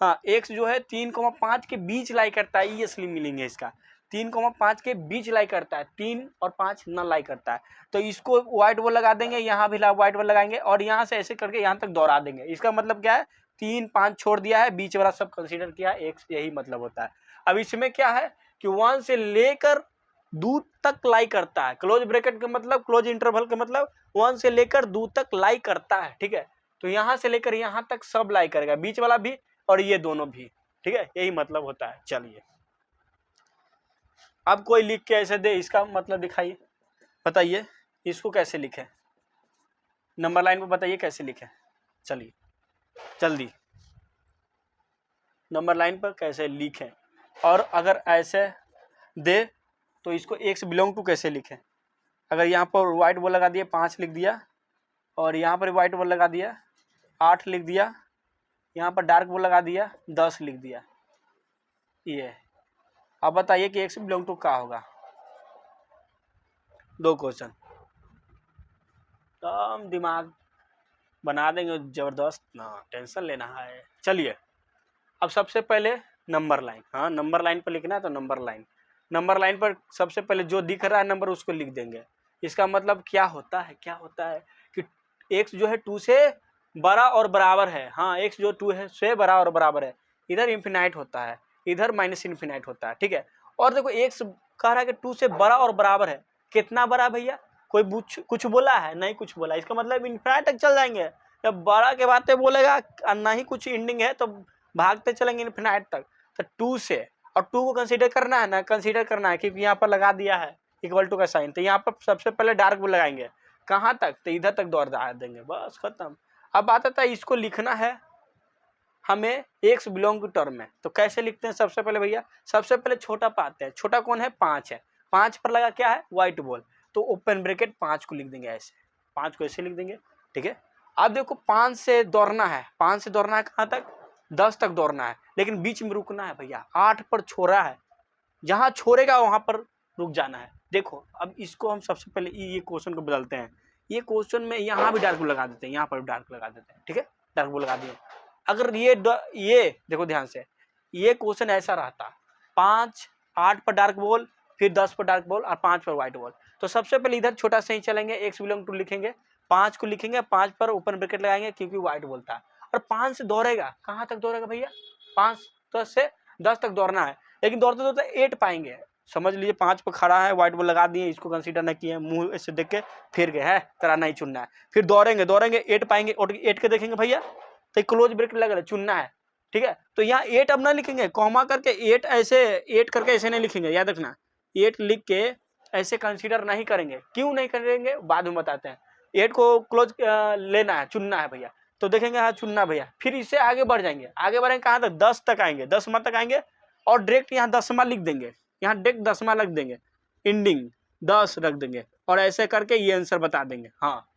हाँ, x जो है 3,5 के बीच लाई करता है, ये असली मीनिंग है इसका। 3,5 के बीच लाई करता है, 3 और 5 न लाई करता है। तो इसको व्हाइट बोर्ड लगा देंगे, यहाँ भी व्हाइट बोर्ड लगाएंगे और यहाँ से ऐसे करके यहाँ तक दोहरा देंगे। इसका मतलब क्या है, 3 5 छोड़ दिया है, बीच वाला सब कंसीडर किया, x यही मतलब होता है। अब इसमें क्या है कि 1 से लेकर 2 तक लाई करता है। क्लोज ब्रैकेट का मतलब, क्लोज इंटरवल का मतलब 1 से लेकर 2 तक लाई करता है। ठीक है, तो यहाँ से लेकर यहाँ तक सब लाई करेगा, बीच वाला भी और ये दोनों भी। ठीक है, यही मतलब होता है। चलिए, अब कोई लिख के ऐसे दे, इसका मतलब दिखाइए, बताइए इसको कैसे लिखे, नंबर लाइन पर बताइए कैसे लिखे। चलिए जल्दी, नंबर लाइन पर कैसे लिखें, और अगर ऐसे दे तो इसको x बिलोंग टू कैसे लिखें। अगर यहाँ पर व्हाइट बोर्ड लगा दिया, 5 लिख दिया, और यहाँ पर व्हाइट बोर्ड लगा दिया, 8 लिख दिया, यहाँ पर डार्क बोर्ड लगा दिया, 10 लिख दिया, ये। अब बताइए कि x बिलोंग टू क्या होगा। 2 क्वेश्चन, कम दिमाग बना देंगे जबरदस्त, ना टेंशन लेना है। चलिए, अब सबसे पहले नंबर लाइन, हाँ नंबर लाइन पर लिखना है तो नंबर लाइन, नंबर लाइन पर सबसे पहले जो दिख रहा है नंबर उसको लिख देंगे। इसका मतलब क्या होता है, क्या होता है कि x जो है 2 से बड़ा और बराबर है। हाँ, x जो 2 है से बड़ा और बराबर है, इधर इन्फिनाइट होता है, इधर माइनस इन्फिनाइट होता है। ठीक है, और देखो x कह रहा है कि 2 से बड़ा और बराबर है, कितना बड़ा भैया, कोई कुछ बोला है, नहीं कुछ बोला, इसका मतलब इन्फिनाइट तक चल जाएंगे। जब बड़ा के बातें बोलेगा ना ही कुछ एंडिंग है तो भागते चलेंगे इन्फिनाइट तक। तो 2 से, और 2 को कंसीडर करना है ना, कंसीडर करना है, क्योंकि यहाँ पर लगा दिया है इक्वल टू का साइन, तो यहाँ पर सबसे पहले डार्क बोर्ड लगाएंगे, कहाँ तक, तो इधर तक दौड़ देंगे, बस खत्म। अब बात आता है इसको लिखना है, हमें एक्स बिलोंग टू टर्म है, तो कैसे लिखते हैं? सबसे पहले भैया सबसे पहले छोटा पाते हैं। छोटा कौन है? 5 है। 5 पर लगा क्या है? White ball. तो ओपन ब्रैकेट 5 को लिख देंगे ऐसे, 5 को ऐसे लिख देंगे, ठीक है। अब देखो 5 से दौड़ना है, 5 से दौड़ना है कहाँ तक? 10 तक दौड़ना है, लेकिन बीच में रुकना है भैया। 8 पर छोड़ा है, जहां छोड़ेगा वहां पर रुक जाना है। देखो अब इसको हम सबसे पहले ये क्वेश्चन को बदलते हैं। ये क्वेश्चन में यहाँ भी डार्क ब्लू लगा देते हैं, यहाँ पर भी डार्क लगा देते हैं, ठीक है। डार्क ब्लू लगा दिए। अगर ये देखो ध्यान से, ये क्वेश्चन ऐसा रहता 5 8 पर डार्क बॉल, फिर 10 पर डार्क बॉल और 5 पर व्हाइट बॉल। तो सबसे पहले इधर छोटा से ही चलेंगे, एक्स बिलोंग टू लिखेंगे, 5 को लिखेंगे, 5 पर ओपन ब्रैकेट लगाएंगे क्योंकि व्हाइट बॉल था। और 5 से दौड़ेगा, कहाँ तक दौड़ेगा भैया? 5 से 10 तक दौड़ना है, लेकिन दौड़ते दौड़ते 8 पाएंगे। समझ लीजिए 5 पर खड़ा है, व्हाइट बॉल लगा दिए, इसको कंसीडर नहीं किए, मुंह ऐसे देख के फिर गए, है तेरा नहीं चुनना है। फिर दौड़ेंगे 8 पाएंगे, और 8 के देखेंगे भैया तो क्लोज ब्रैकेट लगा रहे, चुनना है, ठीक है। तो यहाँ 8 अब ना लिखेंगे, कॉमा करके 8 ऐसे 8 करके ऐसे नहीं लिखेंगे, याद रखना। 8 लिख के ऐसे कंसीडर नहीं करेंगे। क्यों नहीं करेंगे बाद में बताते हैं। 8 को क्लोज लेना है, चुनना है भैया, तो देखेंगे हाँ चुनना भैया। फिर इससे आगे बढ़ जाएंगे, आगे बढ़ेंगे कहाँ तक? 10 तक आएंगे, 10वां तक आएंगे और डायरेक्ट यहाँ 10वां लिख देंगे, यहाँ डायरेक्ट 10वां लिख देंगे, एंडिंग 10 रख देंगे, और ऐसे करके ये आंसर बता देंगे। हाँ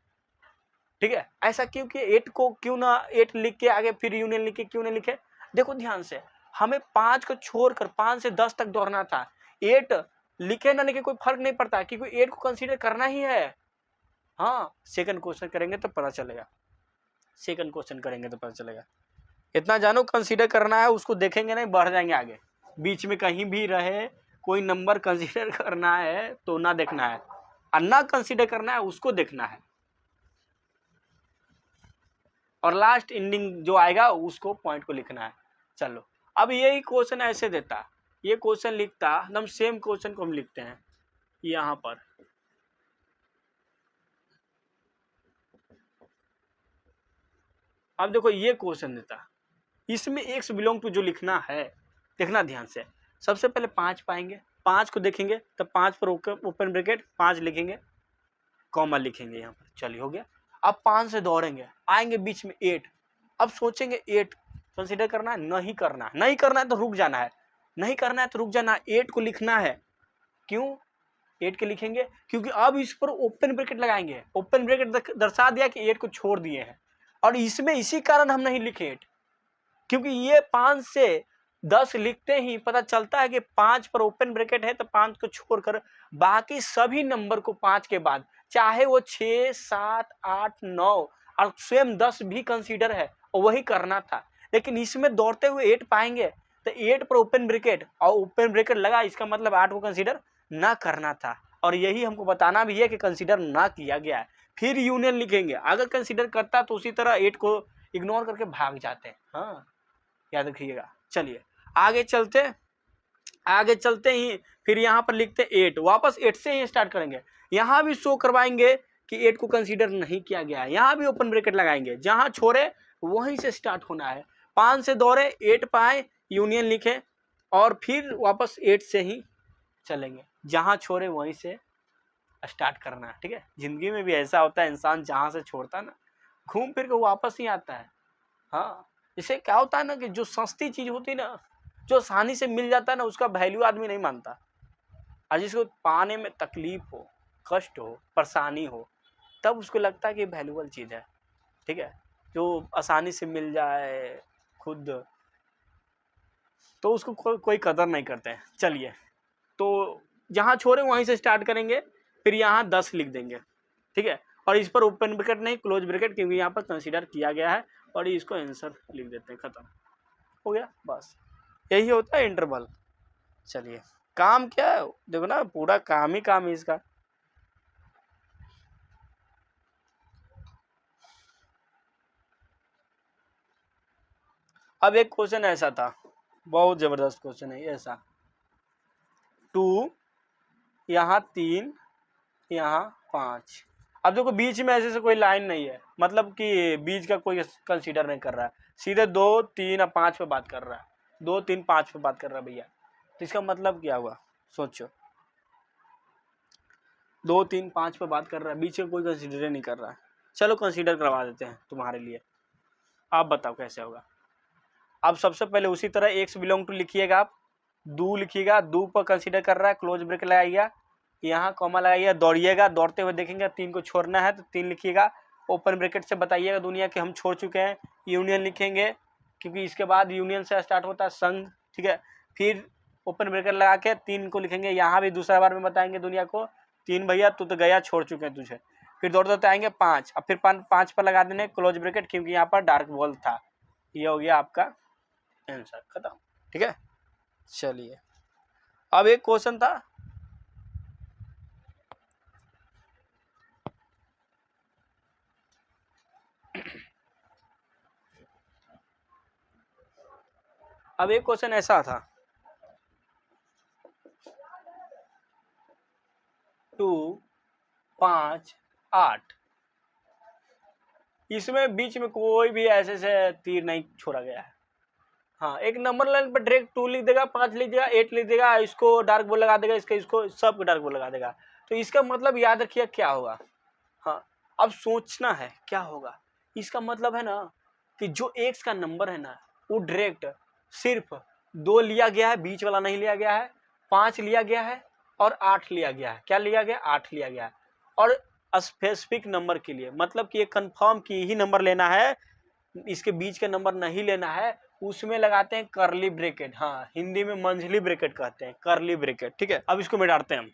ठीक है। ऐसा क्योंकि 8 को क्यों ना 8 लिख के आगे फिर यूनियन लिख के क्यों नहीं लिखे? देखो ध्यान से, हमें 5 को छोड़कर 5 से 10 तक दौड़ना था। 8 लिखे ना लिखे कोई फर्क नहीं पड़ता, क्योंकि 8 को कंसीडर करना ही है। हाँ सेकंड क्वेश्चन करेंगे तो पता चलेगा, सेकंड क्वेश्चन करेंगे तो पता चलेगा। इतना जानो कंसीडर करना है, उसको देखेंगे नहीं, बढ़ जाएंगे आगे। बीच में कहीं भी रहे कोई नंबर कंसीडर करना है तो ना देखना है, और ना कंसीडर करना है उसको देखना है, और लास्ट एंडिंग जो आएगा उसको पॉइंट को लिखना है। चलो अब यही क्वेश्चन ऐसे देता, ये क्वेश्चन लिखता, एकदम सेम क्वेश्चन को हम लिखते हैं यहाँ पर। अब देखो ये क्वेश्चन देता, इसमें एक्स बिलोंग टू जो लिखना है, देखना ध्यान से। सबसे पहले 5 पाएंगे, 5 को देखेंगे तो 5 पर ओपन ब्रैकेट 5 लिखेंगे, कॉमा लिखेंगे यहाँ पर, चलिए हो गया। अब 5 से दौड़ेंगे, आएंगे बीच में 8। अब सोचेंगे 8 कंसीडर करना है, नहीं करना है, नहीं करना है तो रुक जाना है, नहीं करना है तो रुक जाना है, 8 को लिखना है। क्यों 8 के लिखेंगे? क्योंकि अब इस पर ओपन ब्रैकेट लगाएंगे, ओपन ब्रैकेट दर्शा दिया कि 8 को छोड़ दिए हैं, और इसमें इसी कारण हम नहीं लिखे 8, क्योंकि ये 5 से 10 लिखते ही पता चलता है कि 5 पर ओपन ब्रैकेट है, तो 5 को छोड़कर बाकी सभी नंबर को 5 के बाद, चाहे वो 6 7 8 9 और स्वयं 10 भी कंसीडर है, और वही करना था। लेकिन इसमें दौड़ते हुए 8 पाएंगे, तो 8 पर ओपन ब्रैकेट और ओपन ब्रैकेट लगा, इसका मतलब 8 को कंसीडर ना करना था, और यही हमको बताना भी है कि कंसीडर ना किया गया है। फिर यूनियन लिखेंगे, अगर कंसीडर करता तो उसी तरह 8 को इग्नोर करके भाग जाते हैं। हाँ याद रखिएगा। चलिए आगे चलते ही फिर यहाँ पर लिखते 8, वापस 8 से ही स्टार्ट करेंगे। यहाँ भी शो करवाएंगे कि 8 को कंसीडर नहीं किया गया है, यहाँ भी ओपन ब्रैकेट लगाएंगे, जहाँ छोड़े वहीं से स्टार्ट होना है। 5 से दौड़े, 8 पाए, यूनियन लिखे, और फिर वापस 8 से ही चलेंगे, जहाँ छोड़े वहीं से स्टार्ट करना है, ठीक है। जिंदगी में भी ऐसा होता है, इंसान जहाँ से छोड़ता है ना, घूम फिर के वापस ही आता है। हाँ इससे क्या होता है ना कि जो सस्ती चीज होती है ना, जो आसानी से मिल जाता है ना, उसका वैल्यू आदमी नहीं मानता, और जिसको पाने में तकलीफ हो, कष्ट हो, परेशानी हो, तब उसको लगता है कि वैल्यूबल चीज है, ठीक है। जो आसानी से मिल जाए खुद, तो उसको कोई कदर नहीं करते हैं। चलिए तो जहाँ छोड़े वहीं से स्टार्ट करेंगे, फिर यहाँ 10 लिख देंगे, ठीक है। और इस पर ओपन ब्रैकेट नहीं, क्लोज ब्रैकेट, क्योंकि यहाँ पर कंसीडर किया गया है, और इसको आंसर लिख देते हैं, खत्म हो गया। बस यही होता है इंटरवल। चलिए काम क्या है देखो ना, पूरा काम ही काम है इसका। अब एक क्वेश्चन ऐसा था, बहुत जबरदस्त क्वेश्चन है ऐसा, 2 यहाँ 3 यहाँ 5। अब देखो बीच में ऐसे से कोई लाइन नहीं है, मतलब कि बीच का कोई कंसीडर नहीं कर रहा है, सीधे 2 3 और 5 पे बात कर रहा है, 2 3 5 पे बात कर रहा है भैया। तो इसका मतलब क्या हुआ सोचो, 2 3 5 पे बात कर रहा है, बीच में कोई कंसीडर नहीं कर रहा है। चलो कंसीडर करवा देते हैं तुम्हारे लिए, आप बताओ कैसे होगा। अब सबसे पहले उसी तरह एक्स बिलोंग टू लिखिएगा, आप दो लिखिएगा, दो पर कंसीडर कर रहा है, क्लोज ब्रेकेट लगाइएगा, यहाँ कॉमा लगाइएगा, दौड़िएगा, दौड़ते हुए देखेंगे 3 को छोड़ना है तो 3 लिखिएगा, ओपन ब्रेकेट से बताइएगा दुनिया कि हम छोड़ चुके हैं, यूनियन लिखेंगे क्योंकि इसके बाद यूनियन से स्टार्ट होता है संघ, ठीक है। फिर ओपन ब्रेकेट लगा के 3 को लिखेंगे, यहाँ भी दूसरा बार में बताएंगे दुनिया को 3 भैया तू तो गया, छोड़ चुके हैं तुझे। फिर दौड़ते दौड़ते आएंगे 5, अब फिर 5 पर लगा देने क्लोज ब्रेकेट क्योंकि यहाँ पर डार्क बॉल था। ये हो गया आपका आंसर, खत्म, ठीक है। चलिए अब एक क्वेश्चन था, अब एक क्वेश्चन ऐसा था 2, 5, 8, इसमें बीच में कोई भी ऐसे से तीर नहीं छोड़ा गया है। हाँ, एक नंबर लाइन पर डायरेक्ट 2 लिख देगा, 5 लिख देगा, 8 लिख देगा, इसको डार्क बोल लगा देगा, इसको सब डार्क बोल लगा देगा। तो इसका मतलब याद रखिए क्या होगा। हाँ, अब सोचना है क्या होगा। इसका मतलब है ना कि जो एक्स का नंबर है ना वो डायरेक्ट सिर्फ 2 लिया गया है, बीच वाला नहीं लिया गया है, 5 लिया गया है और 8 लिया गया है। क्या लिया गया? 8 लिया गया है। और स्पेसिफिक नंबर के लिए मतलब कि ये कंफर्म की ही नंबर लेना है, इसके बीच के नंबर नहीं लेना है, उसमें लगाते हैं करली ब्रेकेट। हाँ, हिंदी में मंझली ब्रेकेट कहते हैं, करली ब्रेकेट, ठीक है। अब इसको मिटाते हैं हम।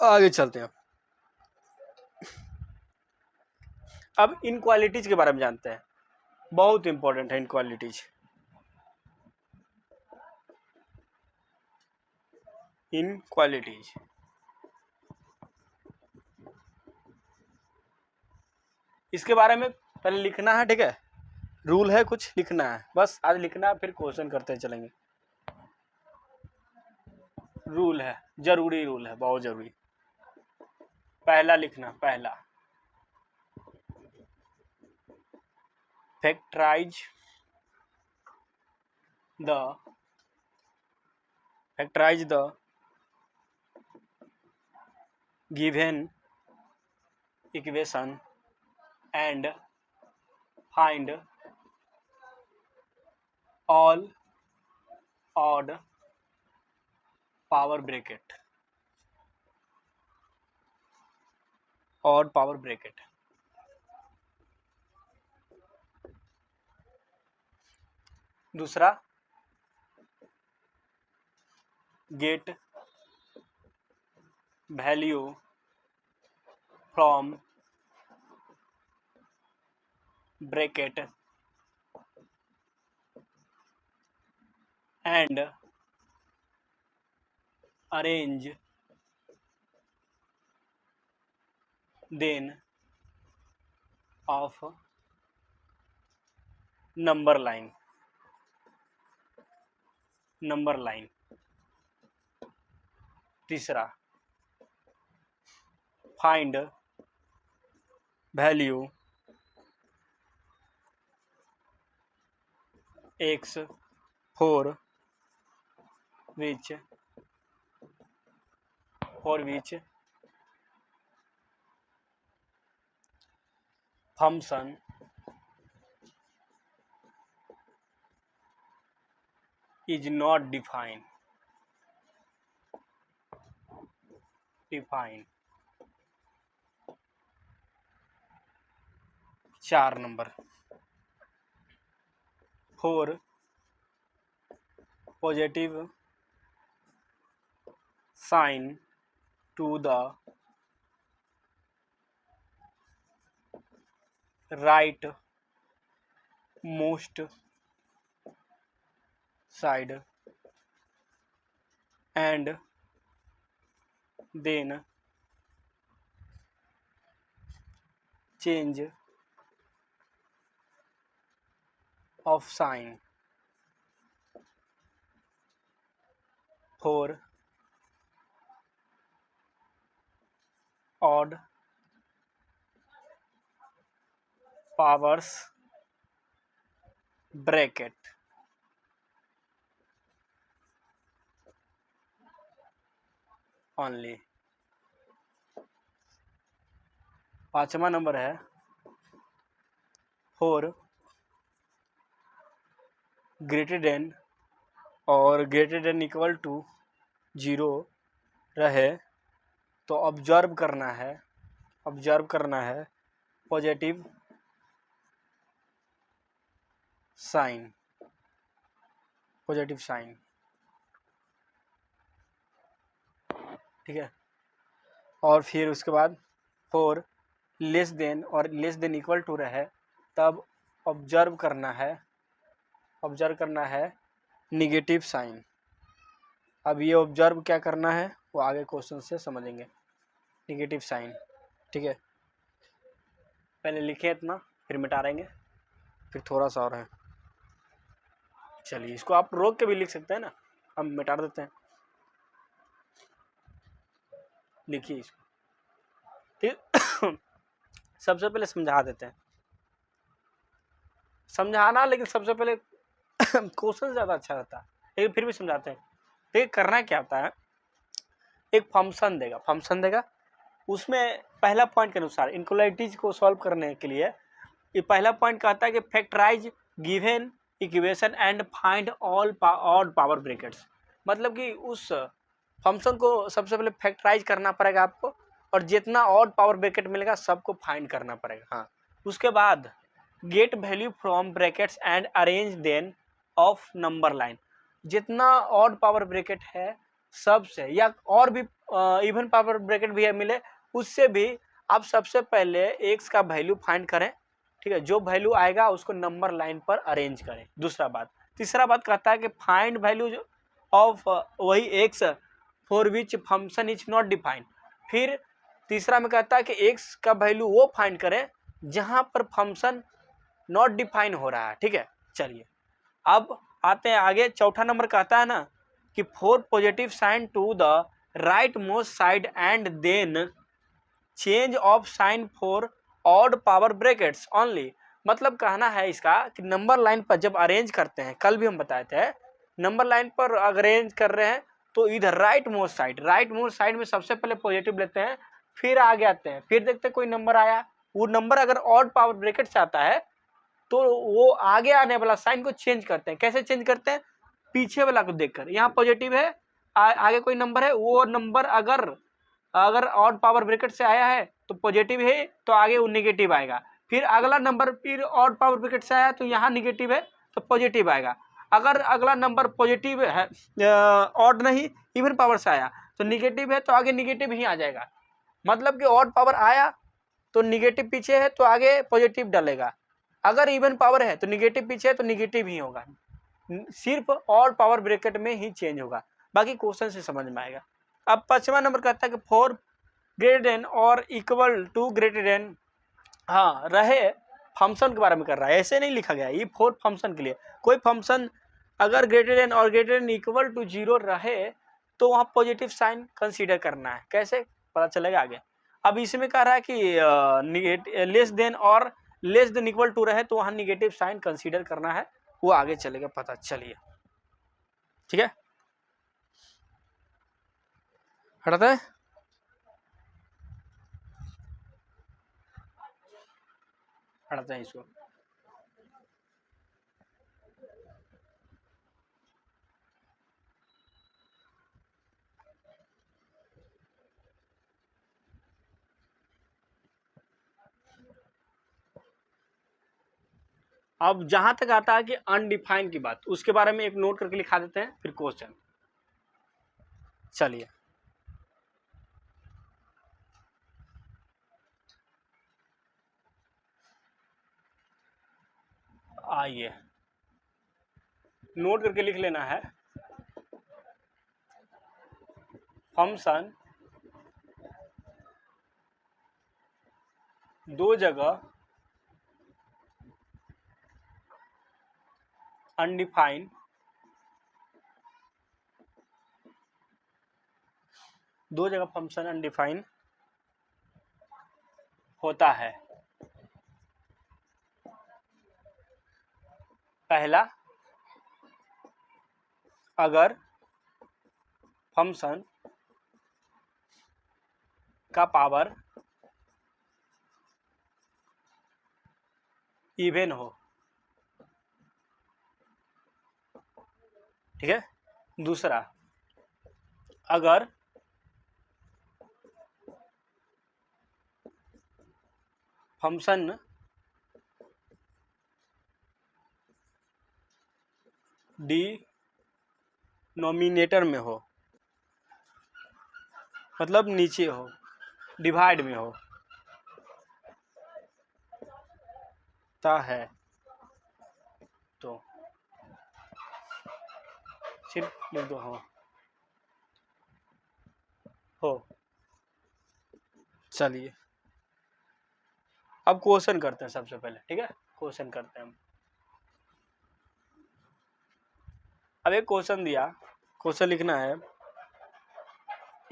आगे चलते हैं। अब इनक्वालिटीज के बारे में जानते हैं, बहुत इंपॉर्टेंट है इनक्वालिटीज। इनक्वालिटीज इसके बारे में पहले लिखना है, ठीक है। रूल है, कुछ लिखना है, बस आज लिखना है, फिर क्वेश्चन करते चलेंगे। रूल है, जरूरी रूल है, बहुत जरूरी। पहला लिखना, पहला factorize the given equation and find all odd power bracket, odd power bracket. दूसरा get value from bracket and arrange then of number line, number line. तीसरा find value x for which function is not defined। चार number four positive sign to the right most side and then change of sign for odd powers bracket only. 5वां number है for greater than और greater than equal to 0 रहे तो observe करना है positive sign ठीक है। और फिर उसके बाद फॉर लेस देन और लेस देन इक्वल टू रहे तब ऑब्जर्व करना है निगेटिव साइन। अब ये ऑब्जर्व क्या करना है वो आगे क्वेश्चन से समझेंगे। निगेटिव साइन ठीक है, पहले लिखे इतना फिर मिटा देंगे, फिर थोड़ा सा और है। चलिए इसको आप रोक के भी लिख सकते हैं ना, हम मिटा देते हैं। लिखिए इसको ठीक सबसे पहले समझा देते हैं, समझाना लेकिन सबसे पहले क्वेश्चन ज़्यादा अच्छा रहता है, लेकिन फिर भी समझाते हैं। देखिए करना क्या होता है, एक फंक्शन देगा उसमें पहला पॉइंट के अनुसार इनक्वलिटीज को सॉल्व करने के लिए ये पहला पॉइंट कहता है कि factorise given equation and find all odd power brackets. मतलब कि उस फंक्शन को सबसे पहले फैक्टराइज करना पड़ेगा आपको और जितना ऑड पावर ब्रैकेट मिलेगा सबको फाइंड करना पड़ेगा। हाँ, उसके बाद get value from brackets and arrange then of number line. जितना ऑड पावर ब्रैकेट है सबसे या और भी इवन पावर ब्रैकेट भी मिले उससे भी आप सबसे पहले एक्स का वैल्यू फाइंड करें ठीक है। जो वैल्यू आएगा उसको नंबर लाइन पर अरेंज करें। दूसरा बात, तीसरा बात कहता है कि फाइंड वैल्यू ऑफ वही x for which function is not defined. फिर तीसरा में कहता है कि एक्स का वैल्यू वो फाइंड करें जहां पर फंक्शन नॉट डिफाइन हो रहा है ठीक है। चलिए अब आते हैं आगे, चौथा नंबर कहता है ना कि for positive sign to the right most side and then change of sign for odd power brackets only. मतलब कहना है इसका कि नंबर लाइन पर जब अरेंज करते हैं, कल भी हम बताए थे, नंबर लाइन पर अरेंज कर रहे हैं तो इधर राइट मोस्ट साइड में सबसे पहले पॉजिटिव लेते हैं, फिर आगे आते हैं, फिर देखते हैं कोई नंबर आया, वो नंबर अगर ऑड पावर ब्रैकेट से आता है तो वो आगे आने वाला साइन को चेंज करते हैं। कैसे चेंज करते हैं, पीछे वाला को देखकर। यहाँ पॉजिटिव है, आगे कोई नंबर है, वो नंबर अगर ऑड पावर ब्रैकेट से आया है तो पॉजिटिव है तो आगे वो निगेटिव आएगा। फिर अगला नंबर फिर ऑड पावर ब्रैकेट से आया तो यहाँ निगेटिव है तो पॉजिटिव आएगा। अगर अगला नंबर पॉजिटिव है ऑड नहीं इवन पावर से आया तो निगेटिव है तो आगे निगेटिव ही आ जाएगा। मतलब कि ऑड पावर आया तो निगेटिव पीछे है तो आगे पॉजिटिव डालेगा, अगर इवन पावर है तो निगेटिव पीछे है तो निगेटिव ही होगा, सिर्फ ऑड पावर ब्रैकेट में ही चेंज होगा। बाकी क्वेश्चन से समझ में आएगा। अब 5वां नंबर कहता है कि फॉर ग्रेटर देन और इक्वल टू ग्रेटर देन, हाँ रहे फंक्शन के बारे में कर रहा है, ऐसे नहीं लिखा गया ये फॉर फंक्शन के लिए। कोई फंक्शन अगर ग्रेटर देन और ग्रेटर देन इक्वल टू 0 रहे तो वहाँ पॉजिटिव साइन कंसीडर करना है। कैसे पता चलेगा आगे। अब इसमें कह रहा है कि लेस देन और लेस देन इक्वल टू रहे तो वहाँ निगेटिव साइन कंसीडर करना है, वो आगे चलेगा पता। चलिए ठीक है, हटाते हैं। हटाते हैं इसको। अब जहां तक आता है कि अनडिफाइंड की बात, उसके बारे में एक नोट करके लिखा देते हैं, फिर क्वेश्चन। चलिए आइए नोट करके लिख लेना है, फंक्शन दो जगह अनडिफाइंड दो जगह फंक्शन अनडिफाइंड होता है। पहला, अगर फंक्शन का पावर इवन हो, ठीक है। दूसरा, अगर फंक्शन डिनोमिनेटर में हो, मतलब नीचे हो, डिवाइड में हो ता है, तो सिर्फ लिख दो हो। चलिए अब क्वेश्चन करते हैं सबसे पहले, ठीक है। क्वेश्चन करते हैं हम। अब एक क्वेश्चन दिया, क्वेश्चन लिखना है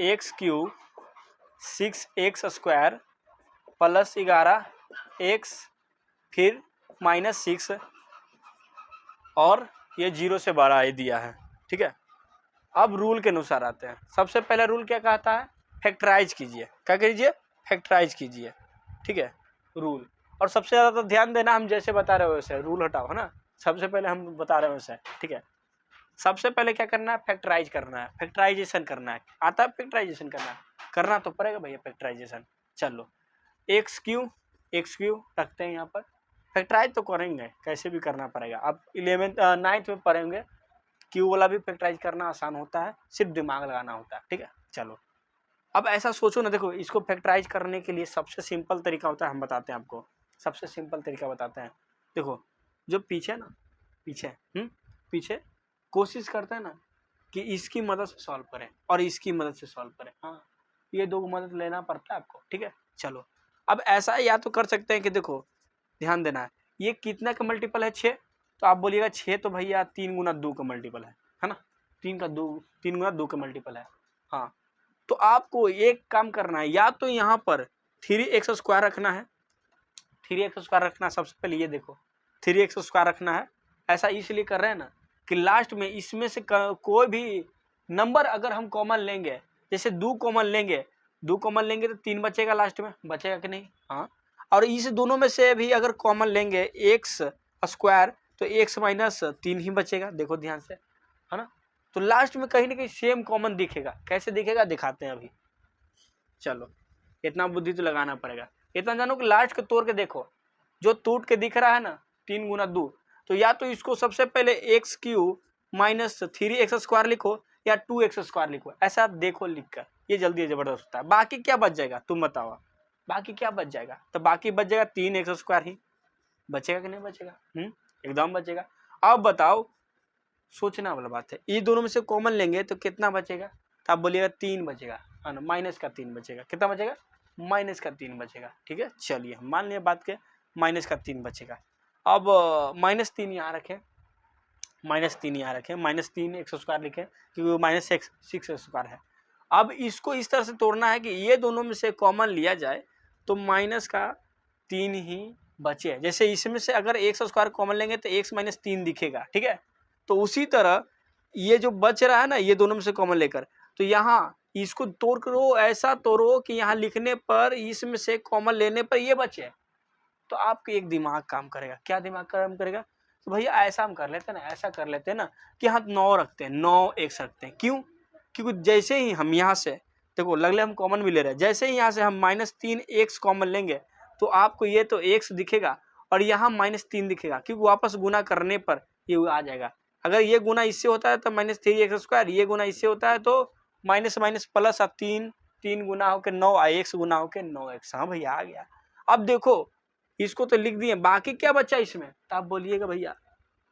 x cube 6x² plus 11x फिर -6 और ये 0 से बड़ा ही दिया है, ठीक है। अब रूल के अनुसार आते हैं। सबसे पहला रूल क्या कहता है, फैक्टराइज कीजिए। क्या कीजिए, फैक्टराइज कीजिए, ठीक है, रूल। और सबसे ज़्यादा तो ध्यान देना, हम जैसे बता रहे हो वैसे, रूल हटाओ, है ना। सबसे पहले हम बता रहे हो वैसे, ठीक है। सबसे पहले क्या करना है, फैक्टराइज करना है, फैक्टराइजेशन करना है। आता है फैक्टराइजेशन करना तो पड़ेगा भैया फैक्टराइजेशन। चलो एक्स क्यू रखते हैं यहाँ पर, फैक्टराइज तो करेंगे, कैसे भी करना पड़ेगा। अब 9th में पढ़ेंगे, क्यू वाला भी फैक्टराइज करना आसान होता है, सिर्फ दिमाग लगाना होता है, ठीक है। चलो अब ऐसा सोचो ना, देखो इसको फैक्टराइज करने के लिए सबसे सिंपल तरीका होता है, हम बताते हैं आपको, सबसे सिंपल तरीका बताते हैं। देखो जो पीछे ना, पीछे कोशिश करते हैं ना कि इसकी मदद से सॉल्व करें और इसकी मदद से सॉल्व करें। हाँ, ये दो मदद लेना पड़ता है आपको, ठीक है। चलो अब ऐसा या तो कर सकते हैं कि देखो ध्यान देना है, ये कितना का मल्टीपल है, 6। तो आप बोलिएगा 6 तो भैया 3 गुना 2 का मल्टीपल है ना, 3 गुना 2 का मल्टीपल है। हाँ, तो आपको एक काम करना है, या तो यहाँ पर 3x² रखना है, 3x² रखना। सबसे पहले ये देखो 3x² रखना है। ऐसा इसलिए कर रहे हैं ना कि लास्ट में इसमें से कोई भी नंबर अगर हम कॉमन लेंगे, जैसे 2 कॉमन लेंगे, 2 कॉमन लेंगे तो 3 बचेगा, लास्ट में बचेगा कि नहीं। हाँ, और इस दोनों में से भी अगर कॉमन लेंगे x² तो x - 3 ही बचेगा, देखो ध्यान से, है ना। तो लास्ट में कहीं ना कहीं सेम कॉमन दिखेगा। कैसे दिखेगा दिखाते हैं अभी। चलो इतना बुद्धि तो लगाना पड़ेगा। इतना जानो कि लास्ट के तोड़ के देखो, जो टूट के दिख रहा है ना 3 गुना 2, तो या तो इसको सबसे पहले x³ - 3x² लिखो या 2x² लिखो। ऐसा देखो लिख कर, ये जल्दी जबरदस्त होता है। बाकी क्या बच जाएगा तुम बताओ, बाकी क्या बच जाएगा। तो बाकी बच जाएगा 3x² ही बचेगा कि नहीं बचेगा, एकदम बचेगा। अब बताओ, सोचना वाला बात है, ये दोनों में से कॉमन लेंगे तो कितना बचेगा। तो आप बोलिएगा 3 बचेगा, है ना, -3 बचेगा। कितना बचेगा, -3 बचेगा, ठीक है। चलिए मान लिया बात के, -3 बचेगा। अब -3 यहाँ रखें, -3 यहाँ रखें, -3x² लिखें क्योंकि -6x² है। अब इसको इस तरह से तोड़ना है कि ये दोनों में से कॉमन लिया जाए तो -3 ही बचे। जैसे इसमें से अगर x² कॉमन लेंगे तो x - 3 दिखेगा, ठीक है। तो उसी तरह ये जो बच रहा है ना, ये दोनों में से कॉमन लेकर, तो यहाँ इसको तोड़ करो, ऐसा तोड़ो कि यहाँ लिखने पर इसमें से कॉमन लेने पर ये बचे। तो आपके एक दिमाग काम करेगा। क्या दिमाग काम करेगा, तो भैया ऐसा हम कर लेते हैं ना, ऐसा कर लेते हैं ना कि हम 9 रखते हैं, 9x रखते हैं। क्यों, क्योंकि जैसे ही हम यहाँ से देखो, लगले हम कॉमन भी ले रहे हैं, जैसे ही यहाँ से हम -3x कॉमन लेंगे तो आपको ये तो x दिखेगा और यहाँ -3 दिखेगा, क्योंकि वापस गुना करने पर ये आ जाएगा। अगर ये गुना इससे होता है तो -3x², ये गुना इससे होता है तो माइनस प्लस 3 गुना होकर 9, x गुना होकर 9x। हाँ भैया आ गया। अब देखो इसको तो लिख दिए, बाकी क्या बचा इसमें, तो आप बोलिएगा भैया